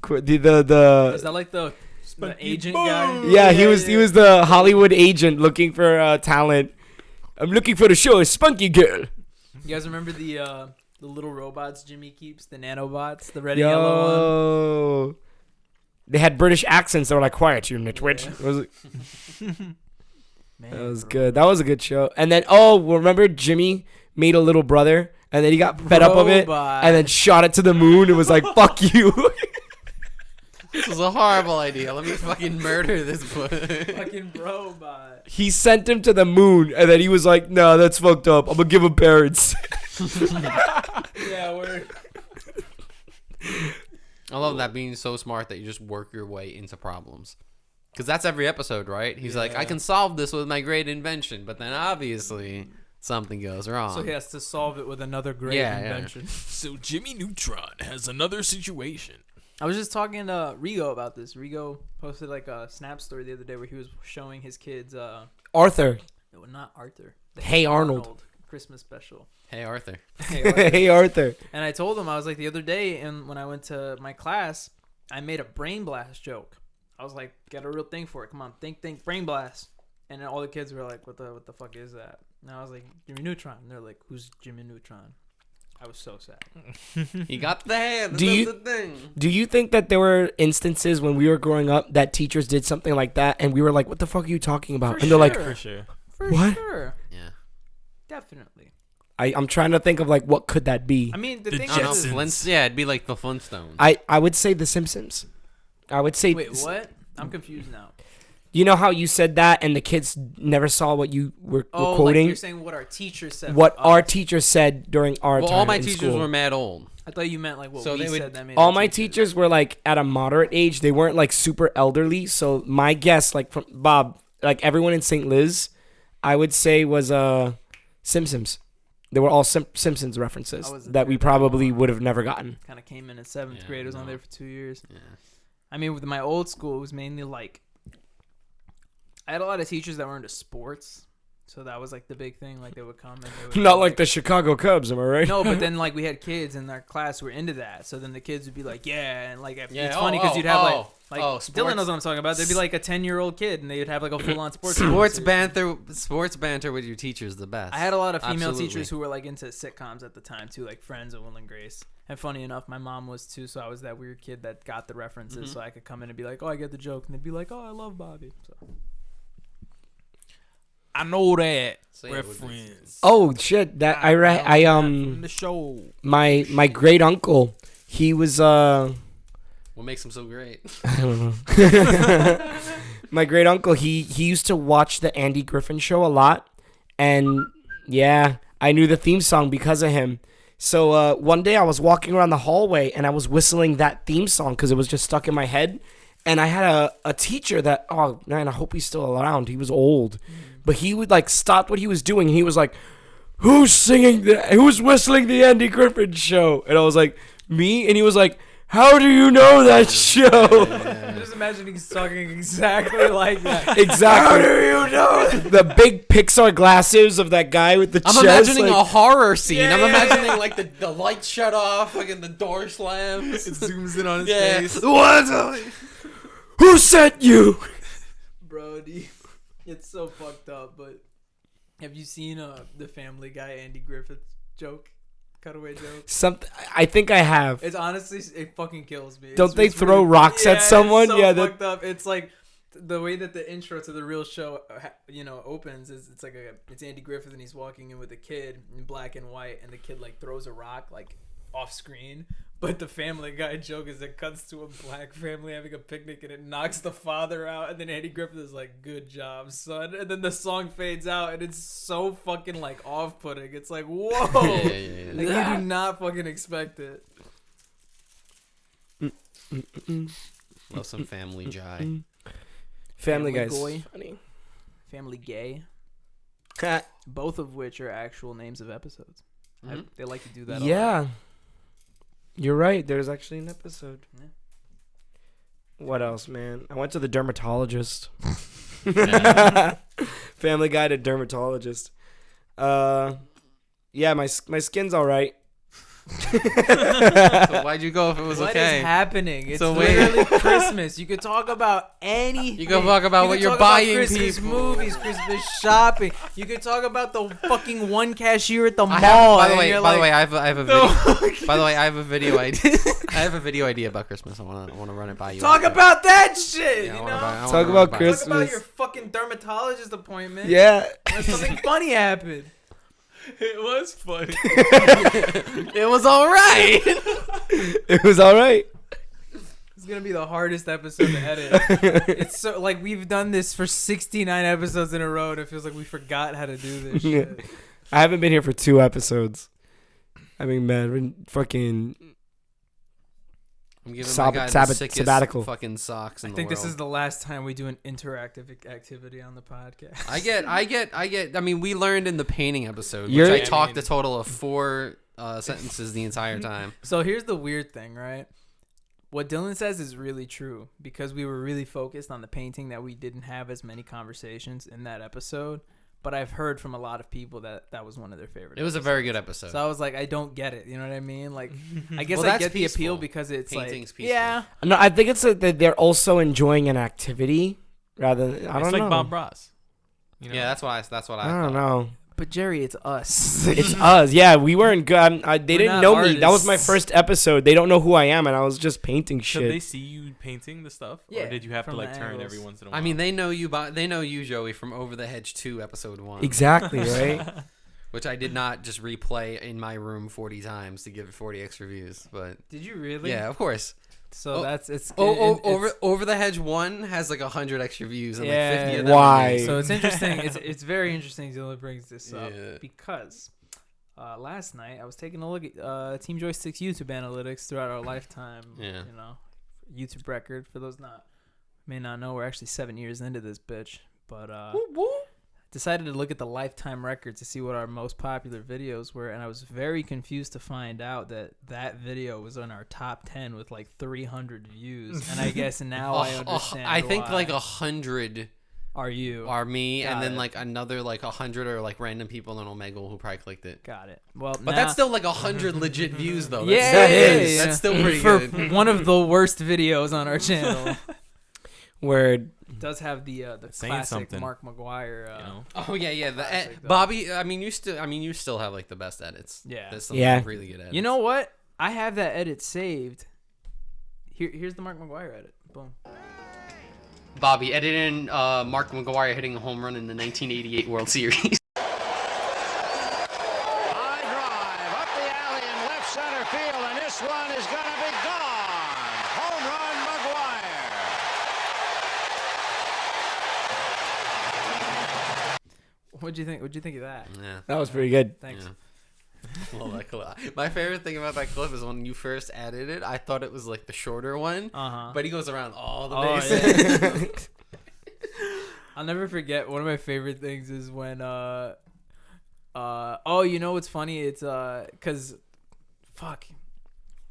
The Is that like the agent guy? yeah, he was the Hollywood agent looking for talent. I'm looking for the show, Spunky Girl. You guys remember the little robots Jimmy keeps, the nanobots, the red and yellow one? Yo. They had British accents. They were like, quiet, you nitwit. Yeah. It was, Man, that was bro. good. That was a good show. And then, remember Jimmy made a little brother? And then he got fed up of it. Robot. And then shot it to the moon. It was like, fuck you. This was a horrible idea. Let me fucking murder this boy. Fucking robot. He sent him to the moon. And then he was like, no, that's fucked up. I'm going to give him parents. Yeah, we're. I love that being so smart that you just work your way into problems. Because that's every episode, right? He's like, I can solve this with my great invention. But then obviously something goes wrong. So he has to solve it with another great Yeah. invention. So Jimmy Neutron has another situation. I was just talking to Rigo about this. Rigo posted like a Snap story the other day where he was showing his kids. Arthur. No, not Arthur. The Hey Arnold. Christmas special. Hey, Arthur. Hey Arthur. Hey Arthur. And I told him, I was like, the other day, and when I went to my class, I made a brain blast joke. I was like, get a real thing for it. Come on, think, brain blast. And then all the kids were like, what the fuck is that? And I was like, Jimmy Neutron. And they're like, who's Jimmy Neutron? I was so sad. He got the hand. Do That's you- the thing. Do you think that there were instances when we were growing up that teachers did something like that and we were like, what the fuck are you talking about? For And they're like, sure. For sure. For What? sure. Yeah. Definitely. I'm trying to think of like, what could that be? I mean, the The thing I don't know. is, Jetsons. Yeah, it'd be like the Flintstones. I would say The Simpsons. I would say. wait, what? I'm confused now. You know how you said that and the kids never saw what you were Oh, like quoting? you're saying what our teacher said. What Oh, our teacher said during our Well, time all my in teachers school. were mad old. I thought you meant like what So we they would- said. That made All our my teachers were like at a moderate age. They weren't like super elderly. So my guess, like from Bob, like everyone in St. Liz, I would say was Simpsons. They were all Simpsons I references wasn't that we there that probably long. would have never gotten. kind of came in seventh Yeah, grade. I was on no. there for 2 years. Yeah. I mean, with my old school, it was mainly like I had a lot of teachers that were into sports, so that was like the big thing. Like they would come and they would Not like the Chicago Cubs, am I right? No, but then like we had kids in our class who were into that, so then the kids would be like, yeah, and like Yeah, it's oh, funny because oh, you'd have oh, like oh, Dylan sports. knows what I'm talking about. There'd be like a 10-year-old kid, and they'd have like a full-on sports Sports conversation. banter with your teachers the best. I had a lot of female Absolutely. teachers who were like into sitcoms at the time too, like Friends and Will and Grace. And funny enough, my mom was too, so I was that weird kid that got the references, so I could come in and be like, oh, I get the joke, and they'd be like, oh, I love Bobby. So. I know that. So, We're yeah, we're friends. Oh shit! That From the show. my great uncle. He was What makes him so great? I don't know. My great uncle. He used to watch the Andy Griffin Show a lot, and yeah, I knew the theme song because of him. So one day I was walking around the hallway and I was whistling that theme song because it was just stuck in my head. And I had a teacher that, oh man, I hope he's still around. He was old, but he would like stop what he was doing and he was like, "Who's singing who's whistling the Andy Griffin Show?" And I was like, "Me." And he was like, "How do you know that show?" I'm just imagining he's talking exactly like that. Exactly. How do you know? The big Pixar glasses of that guy with the chest. I'm imagining like, a horror scene. Yeah, I'm yeah. imagining like the light shut off, like and the door slams. It zooms in on his Yeah. face. What? "Who sent you?" Brody, it's so fucked up, but have you seen the Family Guy Andy Griffith joke? Cutaway joke? I think I have. It's honestly, it fucking kills me. Don't they It's throw rocks at someone? It's so Yeah, fucked up. It's like the way that the intro to the real show, opens is it's like it's Andy Griffith and he's walking in with a kid in black and white, and the kid like throws a rock like off screen. But the Family Guy joke is it cuts to a black family having a picnic and it knocks the father out, and then Andy Griffith is like, "Good job, son," and then the song fades out, and it's so fucking like off-putting. It's like, whoa, Yeah. like you do not fucking expect it. Love some Family Jai. Family Guy's Guy. funny. Family Gay, both of which are actual names of episodes. Mhm. They like to do that. a lot. Yeah. You're right. There's actually an episode. Yeah. What else, man? I went to the dermatologist. Yeah. Family Guy to dermatologist. Yeah, my skin's all right. So why'd you go if it was What okay? is happening? It's So wait. literally Christmas. You could talk about anything. You can talk about what could you're talk about buying Christmas people. movies, Christmas shopping. You could talk about the fucking one cashier at the I mall. have, by the and way, you're by the like, way, I have a video. By the way, I have a video idea. I have a video idea about Christmas. I want to run it by you. talk about that shit. Yeah, I you wanna know, buy- I wanna Talk run it about by you. talk about Christmas. your fucking dermatologist appointment. Yeah. When something funny happened. It was funny. It was all right. It was all right. It's gonna be the hardest episode to edit. It's so like we've done this for 69 episodes in a row, and it feels like we forgot how to do this shit. I haven't been here for 2 episodes. I mean, man, we're fucking. I'm giving my guy the sickest sabbatical. fucking socks in I the think world. this is the last time we do an interactive activity on the podcast. I mean, we learned in the painting episode, which You're- I talked a total of 4 sentences the entire time. So here's the weird thing, right? What Dylan says is really true because we were really focused on the painting that we didn't have as many conversations in that episode. But I've heard from a lot of people that that was one of their favorite. It was a very good episode. So I was like, I don't get it. You know what I mean? Like, I guess Well, I that's get the appeal peaceful. because it's Painting's like, peaceful. yeah. No, I think it's that they're also enjoying an activity rather than. I It's don't like know. Bob Ross. You know? Yeah, that's what I I thought. don't know. But Jerry, it's us. It's us. Yeah, we weren't good. They We're didn't not know me. That was my artists. first episode. They don't know who I am, and I was just painting Should they shit. see you painting the stuff? Yeah, Or did you have to from like the turn angles. every once in a while? I mean, they know you, Joey, from Over the Hedge 2, episode 1. Exactly, right? Which I did not just replay in my room 40 times to give it 40 extra views. But Did you really? yeah, of course. So that's it's. Over the Hedge 1 has like 100 extra views and Yeah. like 50 of them. Why? are me. So it's interesting. It's very interesting. Dylan brings this up Yeah. because last night I was taking a look at Team Joystick's YouTube analytics throughout our lifetime. Yeah. You know, YouTube record. For those may not know, we're actually 7 years into this bitch. But decided to look at the lifetime record to see what our most popular videos were, and I was very confused to find out that video was on our top 10 with like 300 views. And I guess now I understand. I think why. like 100 are you are me, Got and then it. like another like 100 are like random people in Omegle who probably clicked it. got it? Well, But that's still like 100 legit views though. Yeah, That's, yeah, is. yeah. That's still pretty for good. one of the worst videos on our channel. Word. It does have the Saying classic something. Mark McGuire. you know? Oh yeah. Classic, though. Bobby, I mean you still have like the best edits. Yeah. There's some Yeah. really good edits. You know what? I have that edit saved. Here's the Mark McGuire edit. Boom. Bobby, edit in Mark McGuire hitting a home run in the 1988 World Series. High drive up the alley in left center field, and this one is going to be gone. Home run, McGuire. What'd you think? What'd you think of that? Yeah. That was pretty good. Thanks. Yeah. Well, that clip. My favorite thing about that clip is when you first added it, I thought it was like the shorter one, Uh-huh. but he goes around all the Oh, bases. yeah. I'll never forget. One of my favorite things is when you know what's funny? It's cause fuck,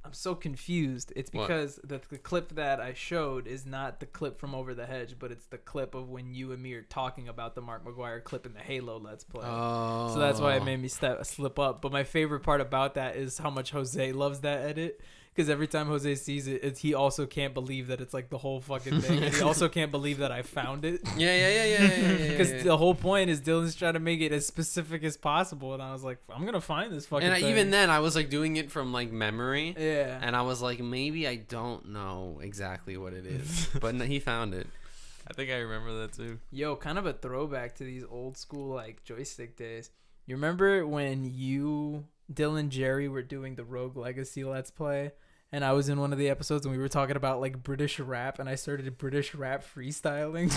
I'm so confused. It's What? because the clip that I showed is not the clip from Over the Hedge, but it's the clip of when you and me are talking about the Mark McGuire clip in the Halo Let's Play. Oh. So that's why it made me slip up. But my favorite part about that is how much Jose loves that edit. Because every time Jose sees it, he also can't believe that it's like the whole fucking thing. And he also can't believe that I found it. Yeah. Because the whole point is Dylan's trying to make it as specific as possible. And I was like, I'm going to find this fucking And thing. even then, I was like doing it from like memory. Yeah. And I was like, maybe I don't know exactly what it is. But no, he found it. I think I remember that too. Yo, kind of a throwback to these old school like joystick days. You remember when you, Dylan, Jerry were doing the Rogue Legacy Let's Play? And I was in one of the episodes and we were talking about like British rap, and I started British rap freestyling.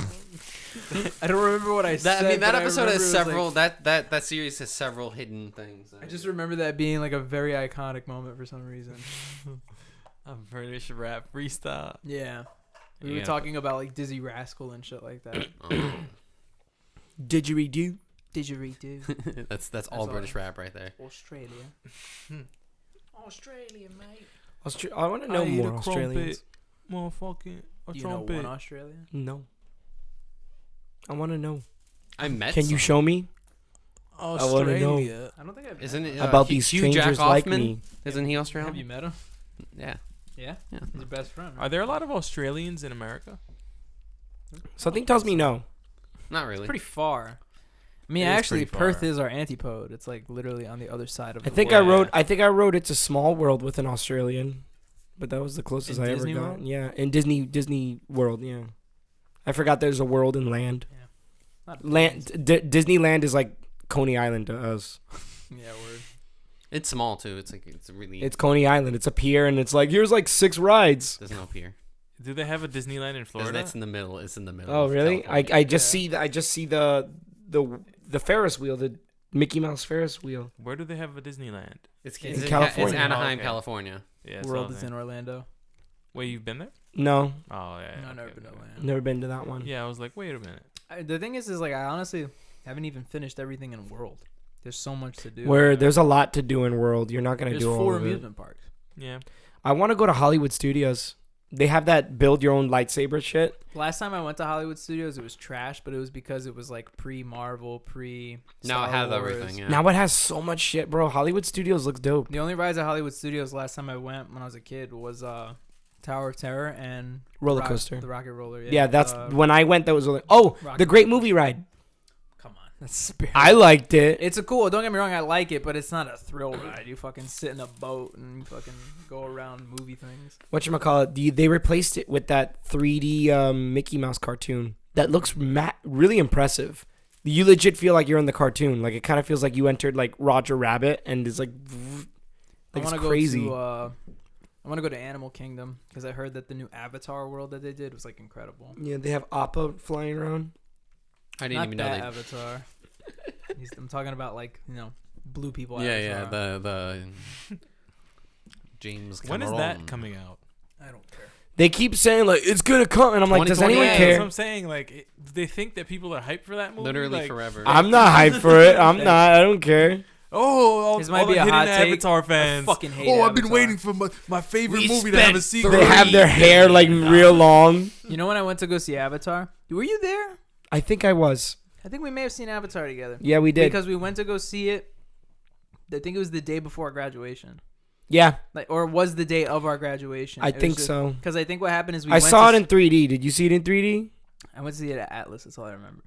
I don't remember what I said. I mean, that but I episode remember has it was, several. like- That series has several hidden things. I just remember that being like a very iconic moment for some reason. A British rap freestyle. Yeah. We were Yeah. talking about like Dizzy Rascal and shit like that. Didgeridoo. Didgeridoo. that's all all. British rap right there. Australia. Australia, mate. I want to know I eat more a Australians. Motherfucking a Do you know trumpet. one Australian? No. I want to know. I met. Can you some. show me wanna know. Australia. I don't think I've Isn't it about Hugh- these Hugh Jack strangers like Hoffman? me? Isn't he Have Australian? you met him? Yeah. Yeah. Yeah. He's your best friend, Are right? there a lot of Australians in America? Something tells me no. Not really. Pretty far. I mean, It is actually, pretty Perth far. is our antipode. It's like literally on the other side of I the think world. I wrote It's a Small World with an Australian, but that was the closest In I Disney ever got. World? Yeah, in Disney World. Yeah, I forgot there's a world in land. Not Disneyland is like Coney Island to us. Yeah, word. It's small too. It's like it's really. It's Coney Island. It's a pier, and it's like here's like 6 rides. There's no pier. Do they have a Disneyland in Florida? It's in the middle. It's in the middle. Oh of really? California. I just see the Ferris wheel, the Mickey Mouse Ferris wheel. Where do they have a Disneyland? It's in It's California. Anaheim, Oh, okay. California. Yeah, that's World what I is was in Orlando. Wait, you've been there? No, Oh yeah. No, okay, never been to okay. Orlando. never been to that one. Yeah, I was like, wait a minute. The thing is like I honestly haven't even finished everything in World. There's so much to do. Where there's a lot to do in World, you're not gonna There's do all 4 of it. amusement parks. Yeah. I want to go to Hollywood Studios. They have that build your own lightsaber shit. Last time I went to Hollywood Studios, it was trash, but it was because it was like pre-Marvel, pre. Now it Star has Wars. everything. Yeah. Now it has so much shit, bro. Hollywood Studios looks dope. The only rides at Hollywood Studios last time I went when I was a kid was Tower of Terror and Roller Rock- coaster. the Rocket Roller. Yeah, that's uh, when I went. That was like, oh, Rocket the Great Movie Ride. Come on, that's spirit. I liked it. It's a cool. Don't get me wrong, I like it, but it's not a thrill ride. You fucking sit in a boat and fucking go around movie things. Whatchamacallit, they replaced it with that 3D Mickey Mouse cartoon that looks really impressive. You legit feel like you're in the cartoon. Like it kind of feels like you entered like Roger Rabbit, and it's like it's crazy. I want to go to Animal Kingdom because I heard that the new Avatar world that they did was like incredible. Yeah, they have Appa flying around. I didn't Not even know that they. Avatar. I'm talking about like blue people. Yeah, Avatar. the James. When is Cameron. that coming out? I don't care. They keep saying like it's gonna come, and I'm like, does 2028. anyone Yeah, care? that's what I'm saying. Like, do they think that people are hyped for that movie? Literally like, forever. I'm not hyped for it. I'm not. I don't care. Oh, all, This all might be the a hidden hot take. Avatar fans. I fucking hate Oh, I've been Avatar. waiting for my favorite We movie to have a spent sequel. They have their hair like real long. You know when I went to go see Avatar? Were you there? I think I was. I think we may have seen Avatar together. Yeah, we did. Because we went to go see it. I think it was the day before graduation. Yeah, Or was the day of our graduation. I think so. Because I think what happened is I saw it in 3D. Did you see it in 3D? I went to see it at Atlas. That's all I remember.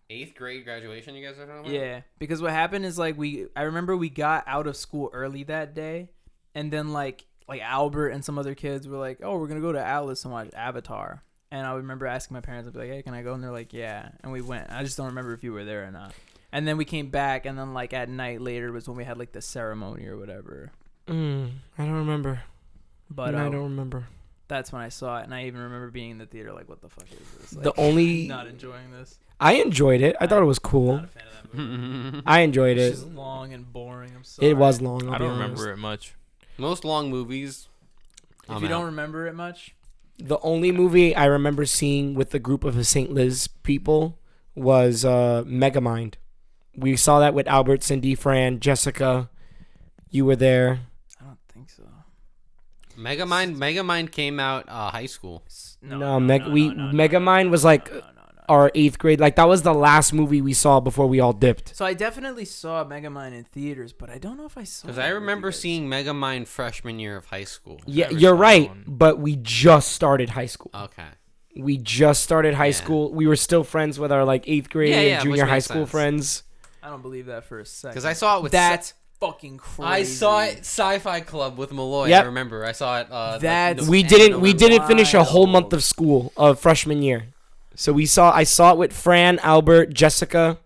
8th grade graduation. You guys are talking about? Yeah, because what happened is like I remember we got out of school early that day, and then like like Albert and some other kids were like, "Oh, we're gonna go to Atlas and watch Avatar." And I remember asking my parents, I'd be like, "Hey, can I go?" And they're like, "Yeah." And we went. I just don't remember if you were there or not. And then we came back, and then like at night later was when we had like the ceremony or whatever. I don't remember. But I don't remember. That's when I saw it, and I even remember being in the theater like, "What the fuck is this?" Like, The only not enjoying this. I enjoyed it. I thought it was Not cool. a fan of that movie. I enjoyed It's it. just long and boring. I'm sorry. It was long. I don't remember it much. Most long movies. If you don't remember it much, The only movie I remember seeing with the group of the St. Liz people was Megamind. We saw that with Albert, Cindy, Fran, Jessica. You were there. I don't think so. Megamind came out high school. Megamind was like our 8th grade. Like that was the last movie we saw before we all dipped. So I definitely saw Megamind in theaters, but I don't know if I saw. Because it I with you remember guys. seeing Megamind freshman year of high school. Yeah, never you're saw right. one. But we just started high school. Okay. We just started high Yeah. school. We were still friends with our like 8th grade Yeah, and yeah, junior which high makes school sense. friends. I don't believe that for a second. Because I saw it with. That's fucking crazy. I saw it Sci-Fi Club with Malloy. Yep. I remember. I saw it. That's- We end of didn't November. finish a whole month Wild. of school of freshman year. So I saw it with Fran, Albert, Jessica.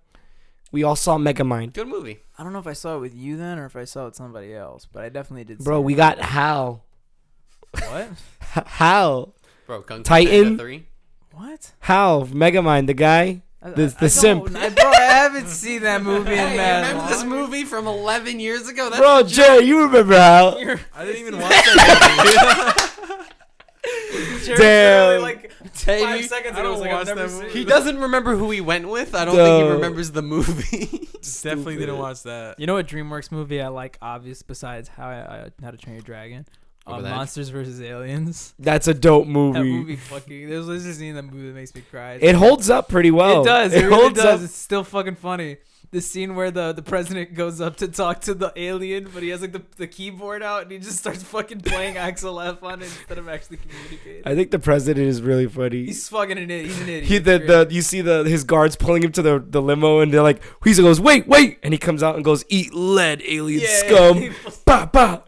We all saw Megamind. Good movie. I don't know if I saw it with you then or if I saw it with somebody else, but I definitely did. Bro, see we it. got Hal. What? Hal. Bro, Kung Fu Titan. Panda 3. What? Hal, Megamind, the guy. The simp. Bro, I haven't seen that movie in Hey, that remember long. this movie from 11 years ago? That's Bro, Jay, you remember Hal. I didn't even watch that Damn. Like Hey, 5 you- seconds I ago, don't was like, I've watch never that seen movie. it. He doesn't remember who he went with. I don't think he No. remembers the movie. movie. Definitely didn't watch that. You know what DreamWorks movie I like, obvious, besides How to Train Your Dragon? Over the Edge? Monsters vs. Aliens. That's a dope That movie. movie fucking. There's a scene in that movie that makes me cry. It holds up pretty well. It does. It really holds does. up. It's still fucking funny. The scene where the president goes up to talk to the alien, but he has like the keyboard out and he just starts fucking playing Axel F on it instead of actually communicating. I think the president is really funny. He's fucking an idiot. He's an idiot. He It's great. you see his guards pulling him to the limo and they're like he goes wait and he comes out and goes eat lead alien Yeah, scum he- bah bah.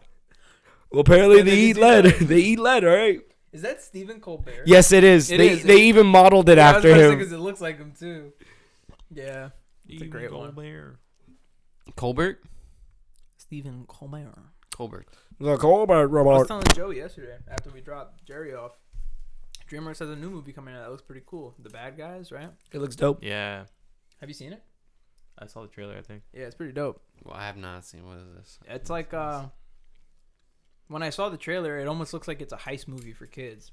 Well apparently Yeah, they they eat do lead that. they eat lead, all right. Is that Stephen Colbert? Yes it is. It they is. they even modeled it Yeah, after him. because it looks like him too. Yeah, It's a great one. Colbert? Stephen Colbert. Colbert. The Colbert I was robot. telling Joey yesterday after we dropped Jerry off. DreamWorks has a new movie coming out that looks pretty cool. The Bad Guys, right? It looks dope. Yeah, Have you seen it? I saw the trailer. I think. Yeah, it's pretty dope. Well, I have not seen. What is this? It's like when I saw the trailer, it almost looks like it's a heist movie for kids.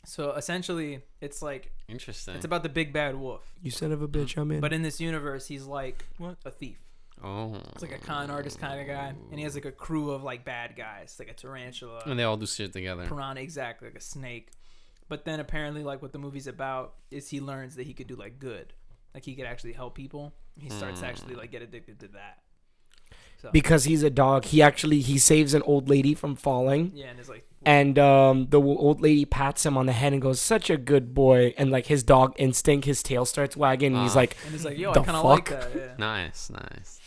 So essentially, it's like Interesting. it's about the big bad wolf, You son of a bitch, I'm in. but in this universe, he's like What? a thief. Oh. It's like a con artist kind of guy, and he has like a crew of like bad guys, like a tarantula, And they all do shit together. piranha, exactly like a snake. But then apparently, like what the movie's about is he learns that he could do like good, like he could actually help people. He starts to actually like get addicted to that. So because he's a dog, he saves an old lady from falling. yeah, and it's like And the old lady pats him on the head and goes, "Such a good boy." And like his dog instinct, his tail starts wagging, and he's like, and it's like yo, I The kind of like fuck? that. Yeah. Nice.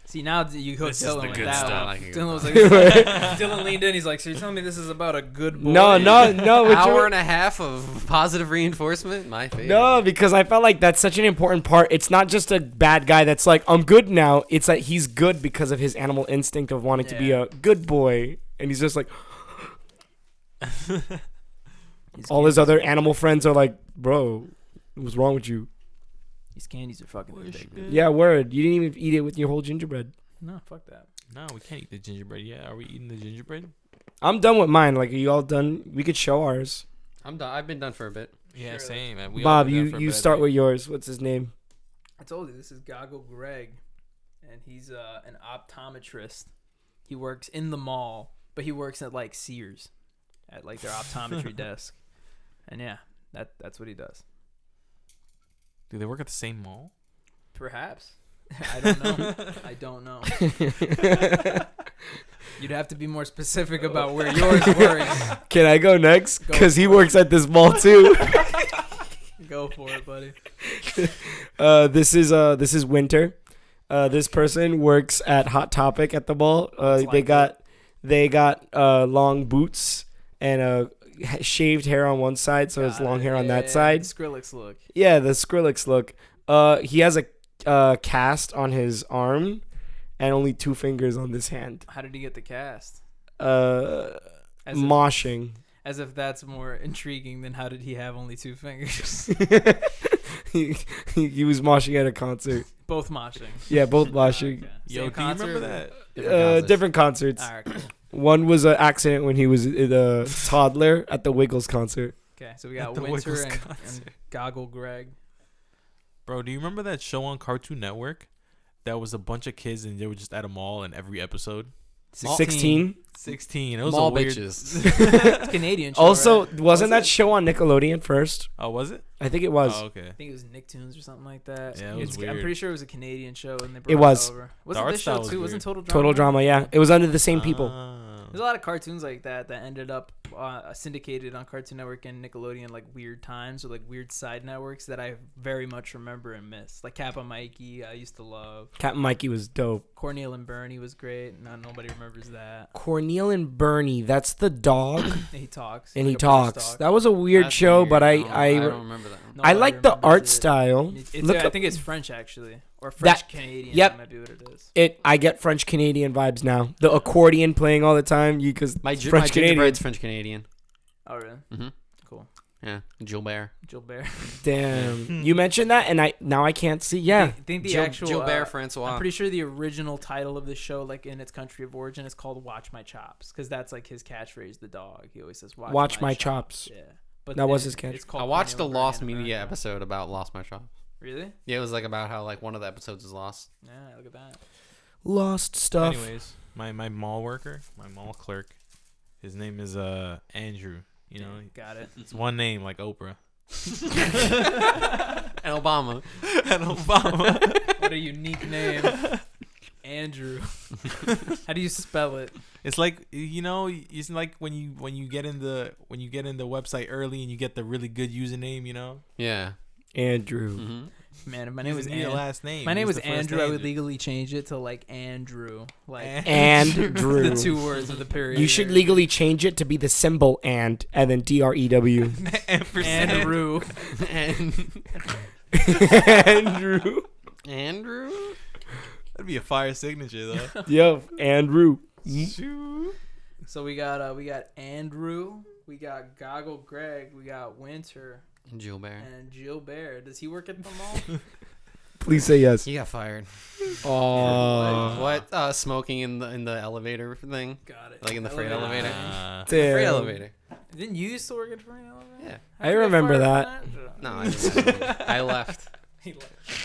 See now you hook This is Dylan the with good that. stuff. one. I like a good Dylan was like, stuff. Dylan leaned in. He's like, so you're telling me this is about a good boy? "No." what Hour you're- and a half of positive reinforcement. My favorite. No, because I felt like that's such an important part. It's not just a bad guy that's like, "I'm good now." It's like he's good because of his animal instinct of wanting to be Yeah. a good boy, and he's just like, These all his candies other are- animal friends are like, "Bro, what's wrong with you?" These candies are fucking addictive. Yeah, word. You didn't even eat it with your whole gingerbread. No, fuck that. No, we can't eat the gingerbread. Yeah, are we eating the gingerbread? I'm done with mine. Like, are you all done? We could show ours. I'm done. I've been done for a bit. Yeah, Sure. same. Man. We all Bob, been done for a you bit, I start think. with yours. What's his name? I told you this is Goggle Greg, and he's an optometrist. He works in the mall, but he works at like Sears, at like their optometry desk. And yeah, that's what he does. Do they work at the same mall? Perhaps. I don't know. I don't know. You'd have to be more specific about where yours works. Can I go next? Go Because he for it. works at this mall too. Go for it, buddy. This is Winter. This person works at Hot Topic at the mall. It's like They got long boots and shaved hair on one side, so it's long hair on that side. Skrillex look. Yeah, the Skrillex look. He has a cast on his arm and only 2 fingers on this hand. How did he get the cast? Moshing. As if that's more intriguing than how did he have only 2 fingers? he was moshing at a concert. Both moshing. Yeah, both moshing. Okay. Yo, Same do you remember concert? that? Different concerts. All right, cool. One was an accident when he was a toddler at the Wiggles concert. Okay, so we got the Winter Wiggles and concert. Goggle Greg. Bro, do you remember that show on Cartoon Network? That was a bunch of kids and they were just at a mall in every episode. 16. 16. It was Mall a weird. bitches. It's Canadian show, Also, right? wasn't that show on Nickelodeon first? Oh, was it? I think it was. Oh, okay. I think it was Nicktoons or something like that. Yeah, it was I'm weird. pretty sure it was a Canadian show, and they brought It was. over. Wasn't art this style show was too? Wasn't weird. Total Drama? Total Drama, yeah. It was under the same people. There's a lot of cartoons like that ended up syndicated on Cartoon Network and Nickelodeon like weird times or like weird side networks that I very much remember and miss. Like Kappa Mikey, I used to love. Captain Mikey was dope. Cornel and Bernie was great. Nobody remembers that. Cornel and Bernie, that's the dog, He talks. and Like he a British talks. dog. That was a weird That's show, weird. but I don't remember that. I Nobody like the art remembers it. style. Look I up- think it's French actually, or French Canadian. yep. That might be what it is. I get French Canadian vibes now. The accordion playing all the time, because My French Canadian. gingerbread's French Canadian. Oh really? Mm-hmm. Cool. Yeah, Gilbert. Gilbert. Damn, you mentioned that, and I can't see. Yeah, I think the actual Gilbert Francois. I'm pretty sure the original title of the show, like in its country of origin, is called "Watch My Chops" because that's like his catchphrase. The dog. He always says, "Watch my chops." Yeah, but That was then his catch- it's called I watched the Cornel and Lost Bernie in Media America. episode about Lost My Shop. Really? Yeah, it was like about how like one of the episodes is lost. Yeah, look at that. lost stuff. Anyways, my mall worker, my mall clerk, his name is Andrew. You know, Got it. it's one name like Oprah. And Obama. And Obama. What a unique name. Andrew. How do you spell it? It's like, you know, it's like when you get in the website early and you get the really good username, you know. Yeah. Andrew. Mm-hmm. Man, if my name was Your last name. My name Use was the first Andrew. I would Andrew. legally change it to like Andrew, like Andrew. the 2 words of the period. You should legally change it to be the symbol and then DREW. Andrew. Andrew. Andrew? That'd be a fire signature though. Yo, Andrew. So we got Andrew, we got Goggle Greg, we got Winter, And Gilbert. and Gilbert. Does he work at the mall? Please say yes. He got fired. Oh, What? Smoking in the elevator thing? Got it. Like in the freight elevator? The damn. freight elevator. Didn't you used to work at Freight Elevator? Yeah. I remember that. No, I didn't. I left.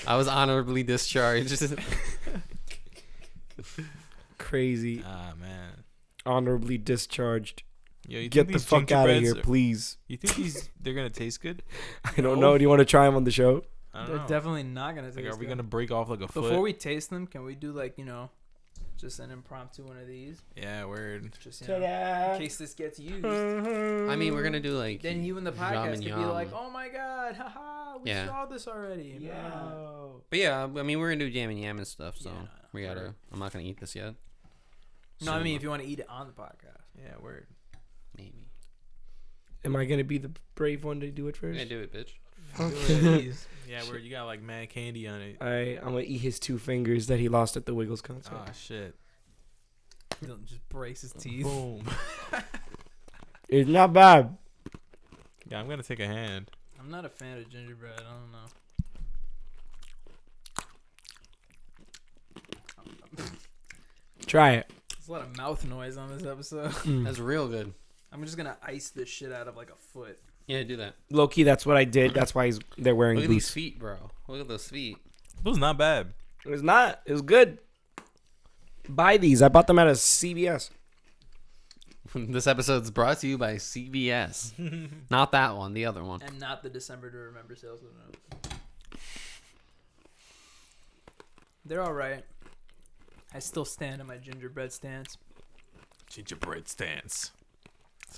I was honorably discharged. Crazy. Ah man. Honorably discharged. Yo, you Get think the these fuck out of gingerbreads here, are- please. You think they're gonna taste good? I don't know. Do you want to try them on the show? I don't They're know. definitely not gonna Like, taste are we good. gonna break off like a foot? Before we taste them, can we do like just an impromptu one of these? Yeah, word. Just in case this gets used. I mean, we're gonna do like. Then you and the Jam podcast and could be yum. like, "Oh my god, haha, we Yeah. saw this already." But yeah, I mean, we're gonna do jam and yam and stuff, so Yeah, we gotta. word. I'm not gonna eat this yet. No, I mean if you want to eat it on the podcast. Yeah, word. Maybe. Am I gonna be the brave one to do it We're first? gonna do it, bitch. Please. Yeah, word. You got like mad candy on it. I'm gonna eat his 2 fingers that he lost at the Wiggles concert. Oh shit. He'll just brace his teeth. Boom. It's not bad. Yeah, I'm gonna take a hand. I'm not a fan of gingerbread. I don't know. Try it. There's a lot of mouth noise on this episode. That's real good. I'm just gonna ice this shit out of like a foot. Yeah, do that. Low key, that's what I did. That's why they're wearing Look at these boots. feet, bro. Look at those feet. It was not bad. It was not. It was good. Buy these. I bought them at a CVS. This episode's brought to you by CVS. Not that one, the other one. And not the December to Remember sales. They're all right. I still stand on my gingerbread stance. Gingerbread stance.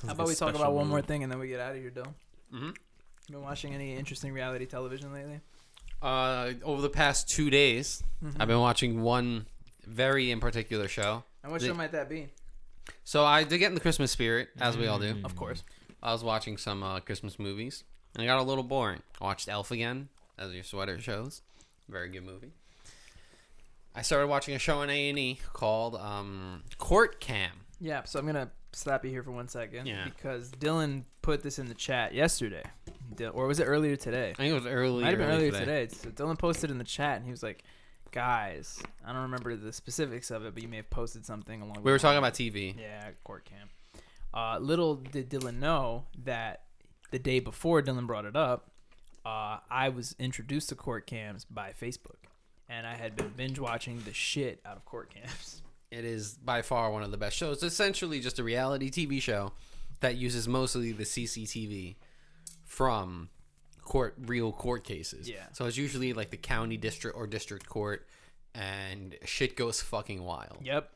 How about we talk about one more thing and then we get out of here, Dill? Mm-hmm. Been watching any interesting reality television lately? Over the past 2 days, I've been watching one very in particular show. And what The- show might that be? So I did get in the Christmas spirit, as we all do. Of course. I was watching some Christmas movies, and it got a little boring. I watched Elf again, as your sweater shows. Very good movie. I started watching a show on A&E called Court Cam. Yeah, so I'm going to stop you here for 1 second. Yeah. Because Dylan put this in the chat yesterday. Or was it earlier today? I think it was early. Might have been earlier today. So Dylan posted in the chat, and he was like, guys, I don't remember the specifics of it, but you may have posted something along We were talking about TV. Yeah, Court Cam. Little did Dylan know that the day before Dylan brought it up, I was introduced to Court Cams by Facebook. And I had been binge watching the shit out of Court Cams. It is by far one of the best shows. It's essentially just a reality TV show that uses mostly the CCTV from real court cases. Yeah. So it's usually like the county district or district court, and shit goes fucking wild. Yep.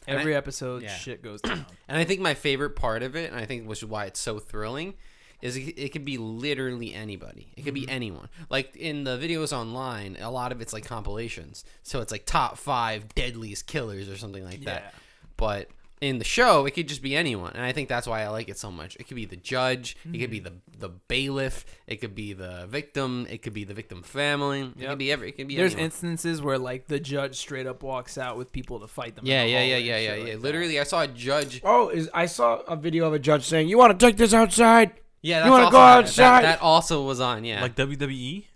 And Every episode, yeah. shit goes down. And I think my favorite part of it, and I think which is why it's so thrilling, is it could be literally anybody. It could be anyone. Like in the videos online, a lot of it's like compilations. So it's like top 5 deadliest killers or something like that. But in the show, it could just be anyone. And I think that's why I like it so much. It could be the judge. It could be the bailiff. It could be the victim. It could be the victim family. It could be it could be There's anyone. instances where like the judge straight up walks out with people to fight them. Yeah. in the hallway and shit like Literally, I saw a judge. I saw a video of a judge saying, "You want to take this outside?" Yeah, You wanna also go on it. outside? That also was on. Yeah, Like WWE.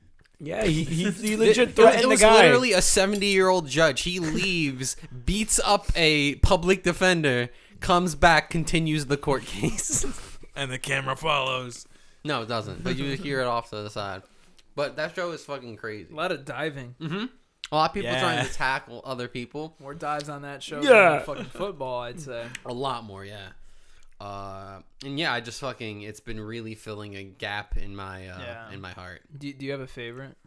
Yeah, he legit It threatened was the guy. literally a 70-year-old judge. He leaves, beats up a public defender, comes back, continues the court case. And the camera follows. No, it doesn't. But you hear it off to the side. But that show is fucking crazy. A lot of diving. A lot of people Yeah. trying to tackle other people. More dives on that show Yeah. than fucking football, I'd say. A lot more, yeah. And yeah, I just fucking, it's been really filling a gap in my heart. Do you have a favorite?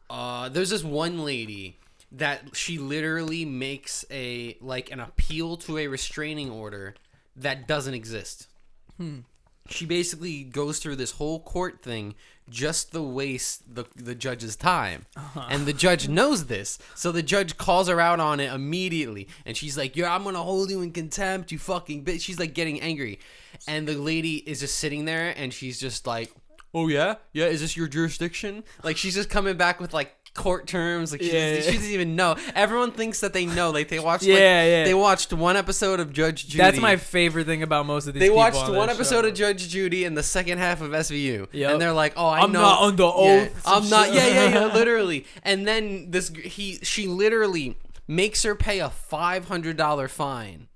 There's this one lady that she literally makes an appeal to a restraining order that doesn't exist. She basically goes through this whole court thing just to waste the judge's time. And the judge knows this. So the judge calls her out on it immediately. And she's like, I'm going to hold you in contempt, you fucking bitch. She's like getting angry. And the lady is just sitting there and she's just like, oh yeah? Yeah, is this your jurisdiction? Like she's just coming back with like court terms. Like she doesn't even know. Everyone thinks that they know. Like they watched they watched one episode of Judge Judy. That's my favorite thing about most of these They people watched on one that episode show. of Judge Judy and the second half of SVU. Yep. And they're like, oh, I'm know. not under oath. I'm not. Yeah, literally. And then she literally makes her pay a $500 fine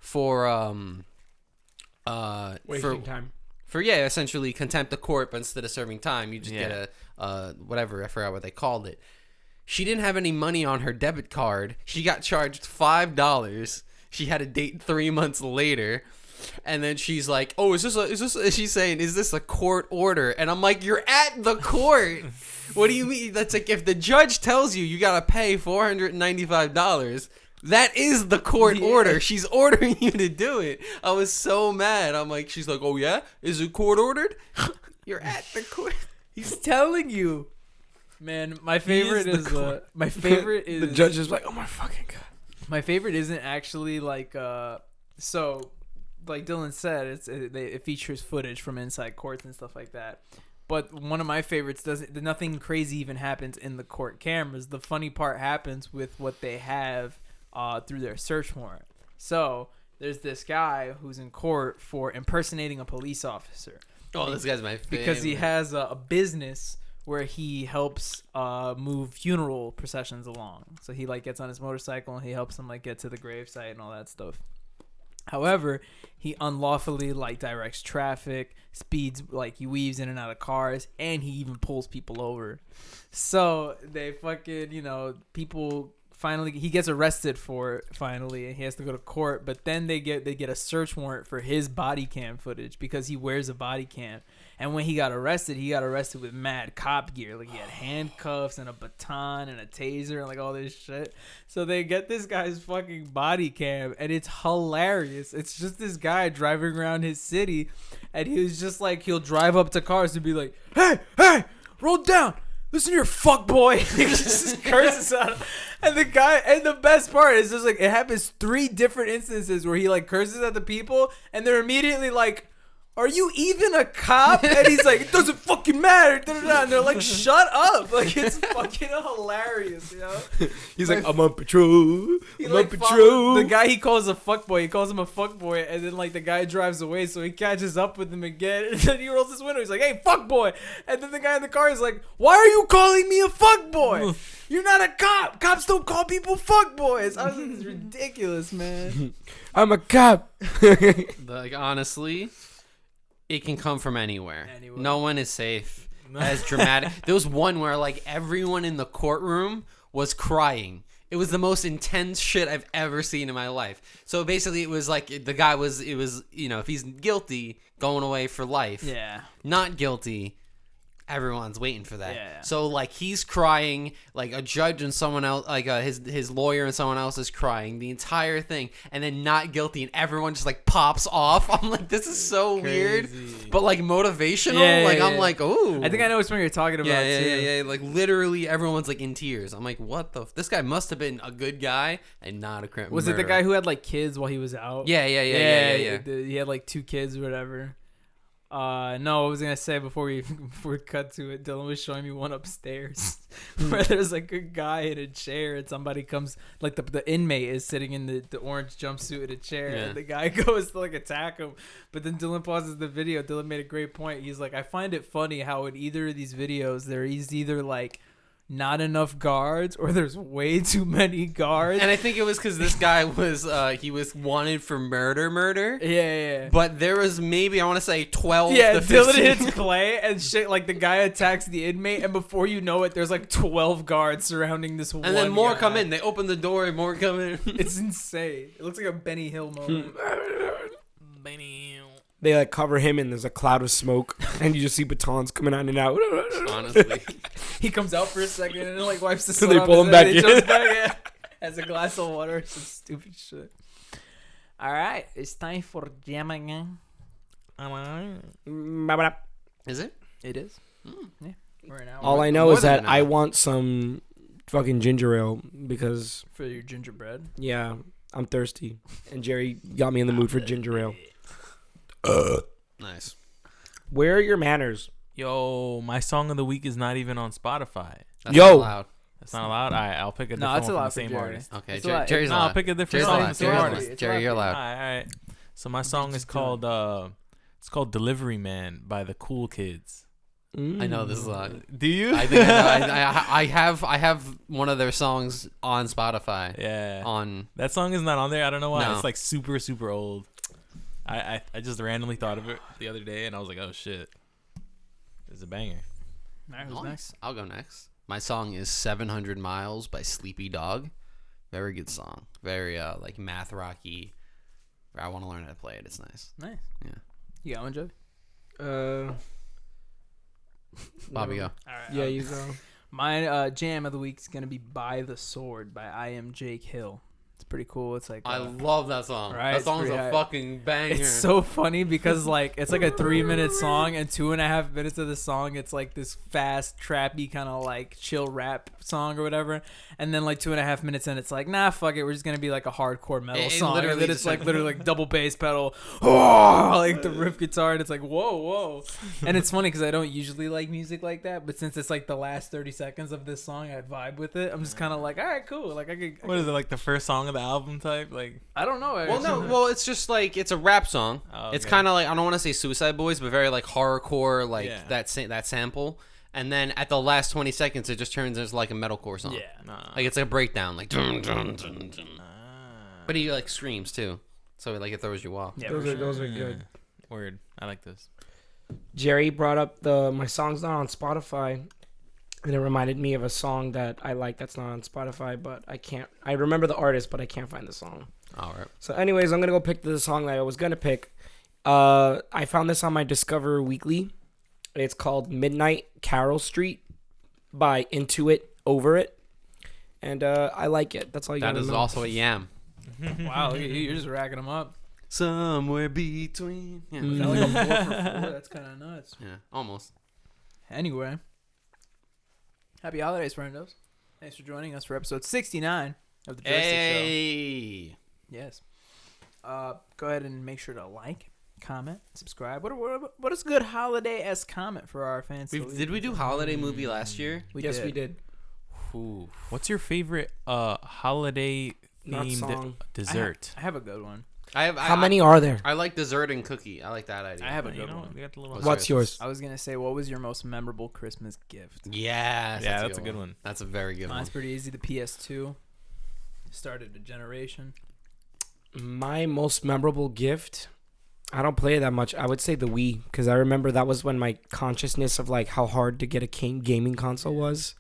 for Wasting time. For essentially contempt of court, but instead of serving time, you just get a whatever, I forgot what they called it. She didn't have any money on her debit card. She got charged $5. She had a date 3 months later. And then she's like, "Oh, she's saying, is this a court order?" And I'm like, "You're at the court. What do you mean? That's like if the judge tells you got to pay $495, that is the court order. She's ordering you to do it." I was so mad. I'm like, she's like, "Oh yeah, is it court ordered?" You're at the court. He's telling you. Man, my favorite is my favorite is The judge is like, "Oh my fucking god." My favorite isn't actually like so like Dylan said, it features footage from inside courts and stuff like that. But one of my favorites nothing crazy even happens in the court cameras. The funny part happens with what they have through their search warrant. So there's this guy who's in court for impersonating a police officer. Oh, this guy's my favorite. Because he has a business where he helps move funeral processions along. So he like gets on his motorcycle and he helps them like get to the gravesite and all that stuff. However, he unlawfully like directs traffic, speeds, like he weaves in and out of cars, and he even pulls people over. So they fucking, people finally, he gets arrested for it finally, and he has to go to court. But then they get a search warrant for his body cam footage because he wears a body cam. And when he got arrested with mad cop gear. Like he had handcuffs and a baton and a taser and like all this shit. So they get this guy's fucking body cam and it's hilarious. It's just this guy driving around his city and he was just like, he'll drive up to cars and be like, hey, roll down. Listen here, fuck boy. He just curses out. And the best part is just like it happens 3 different instances where he like curses at the people and they're immediately like, are you even a cop? And he's like, it doesn't fucking matter. And they're like, shut up. Like, it's fucking hilarious, you know? He's like, I'm on patrol. He I'm like on patrol. the guy he calls a fuckboy. He calls him a fuckboy, and then like the guy drives away, so he catches up with him again. And then he rolls his window. He's like, "Hey, fuckboy!" And then the guy in the car is like, "Why are you calling me a fuckboy? You're not a cop. Cops don't call people fuckboys." I was like, "It's ridiculous, man." I'm a cop. Like, honestly, it can come from anywhere. Anywhere. No one is safe. As dramatic. There was one where like everyone in the courtroom was crying. It was the most intense shit I've ever seen in my life. So basically, it was like the guy was. It was, you know, if he's guilty, going away for life. Yeah. Not guilty. Everyone's waiting for that. Yeah. So like he's crying, like a judge and someone else, like his lawyer and someone else is crying the entire thing, and then not guilty, and everyone just like pops off. I'm like, this is so weird, but like motivational. I'm like, oh, I think I know which one you're talking about. Yeah. Like literally, everyone's like in tears. I'm like, what the? This guy must have been a good guy and not a crime. Was it the guy who had like kids while he was out? Yeah. He had like 2 kids or whatever. No, I was gonna say before we cut to it, Dylan was showing me one upstairs where there's like a guy in a chair and somebody comes, like the inmate is sitting in the orange jumpsuit in a chair, and the guy goes to like attack him, but then Dylan pauses the video. Dylan made a great point. He's like, I find it funny how in either of these videos there is either like not enough guards or there's way too many guards. And I think it was because this guy was he was wanted for murder. Yeah. But there was maybe, I want to say 12 Yeah, to 15. Dylan hits play and shit, like the guy attacks the inmate, and before you know it, there's like 12 guards surrounding this one. And then more guy. come in. They open the door and more come in. It's insane. It looks like a Benny Hill moment. They like cover him and there's a cloud of smoke and you just see batons coming on and out. Honestly. He comes out for a second and then like wipes the So sweat they off pull his him head back and in. he jumps back in. Has a glass of water. Some stupid shit. All right, it's time for jamming. Is it? It is. Yeah. We're an hour All I know More is than that an I hour. want some fucking ginger ale because, for your gingerbread. yeah, I'm thirsty. And Jerry got me in the mood for ginger ale. Nice. Where are your manners? Yo, my song of the week is not even on Spotify. That's Yo. not allowed. That's not allowed. I'll pick a different No, it's one from allowed the for same Jerry. artist. Okay, It's allowed. Jerry's No, allowed. I'll pick a different Jerry's song allowed. from the same Jerry's allowed. artist. It's Jerry, you're allowed. All right. So my song is called it's called Delivery Man by the Cool Kids. I know this is allowed. Do you? I think I know. I have one of their songs on Spotify. Yeah. On That song is not on there. I don't know why. No. It's like super, super old. I just randomly thought of it the other day and I was like, oh shit. It's a banger. All right, who's Nice. next? I'll go next. My song is 700 Miles by Sleepy Dog. Very good song. Very like math rocky. I want to learn how to play it. It's nice. Nice. Yeah. You got one, Joe? Bobby, go. All right. Yeah, you go. My jam of the week is gonna be "By the Sword" by iamjakehill. It's pretty cool. It's like I love that song. Right, That it's song's pretty a hype. fucking banger. it's so funny because like it's like a 3-minute song, and 2.5 minutes of the song it's like this fast trappy kind of like chill rap song or whatever, and then like 2.5 minutes in it's like, nah, fuck it, we're just gonna be like a hardcore metal It song, literally and then just it's like like- literally like double bass pedal, like the riff guitar, and it's like whoa, and it's funny because I don't usually like music like that, but since it's like the last 30 seconds of this song, I vibe with it. I'm just kind of like, all right, cool. Like What is it, like the first song of the album type? Like, I don't know. Well, no. Well, it's just like it's a rap song. Oh, It's okay. kind of like, I don't want to say Suicide Boys, but very like horrorcore, like Yeah. that sample. And then at the last 20 seconds, it just turns into like a metalcore song. Yeah. nah. Like it's like a breakdown, like dun, dun, dun, dun. But he like screams too, so like it throws you off. Yeah, Those are good. Word. I like this. Jerry brought up my song's not on Spotify, and it reminded me of a song that I like that's not on Spotify, but I remember the artist, but I can't find the song. All right. So anyways, I'm gonna go pick the song that I was gonna pick. I found this on my Discover Weekly. It's called Midnight Carol Street by Intuit Over It, and I like it. That's all you That gotta is know. also a yam. Wow, look at you. You're just racking them up. Somewhere between. Yeah. Is that like a 4 for 4? That's kind of nuts. Yeah. Almost. Anyway, happy holidays, friendos. Thanks for joining us for episode 69 of the Joystick Show. Hey. Yes. Go ahead and make sure to like, comment, subscribe. What is a good holiday-esque comment for our fans? Did we do holiday movie last year? We Yes, did. we did. Ooh. What's your favorite holiday Not themed song. dessert? I have a good one. How many are there? I like dessert and cookie. I like that idea. I have a You good know, one. we got the little. What's yours? I was going to say, what was your most memorable Christmas gift? Yes. Yeah, that's a good one. That's a very good Mine's one. pretty easy. The PS2 started a generation. My most memorable gift, I don't play it that much. I would say the Wii, because I remember that was when my consciousness of like how hard to get a gaming console was.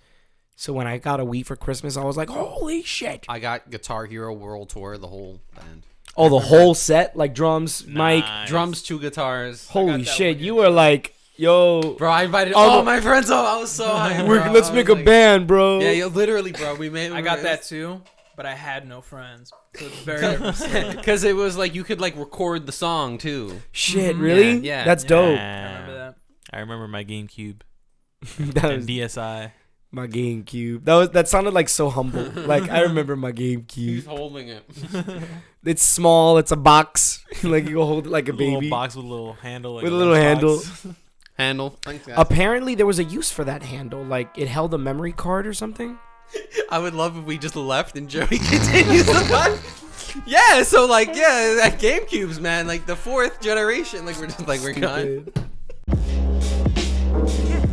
So when I got a Wii for Christmas, I was like, holy shit. I got Guitar Hero World Tour, the whole band. Oh, the whole set? Like drums, mic. Nice. Drums, 2 guitars. Holy shit. You were like, yo, Bro, I invited Oh, all no. my friends up. I was so hyped. bro. let's I make was a like- band, bro. Yeah, literally, bro. We made. I got that too, but I had no friends. So it's very different. because it was like you could like record the song too. Shit, really? Yeah. That's dope. I remember that. I remember my GameCube That and was DSi. my GameCube. That sounded like so humble. Like I remember my He's GameCube. holding it. It's small. It's a box. Like you go hold it like a Little baby. box with a little handle. Like With a little handle. lunchbox. Handle. Thanks, guys. Apparently there was a use for that handle. Like it held a memory card or something. I would love if we just left and Joey continues the fun. Yeah, so like at GameCubes, man, like the 4th generation, like we're just like we're gone. Stupid.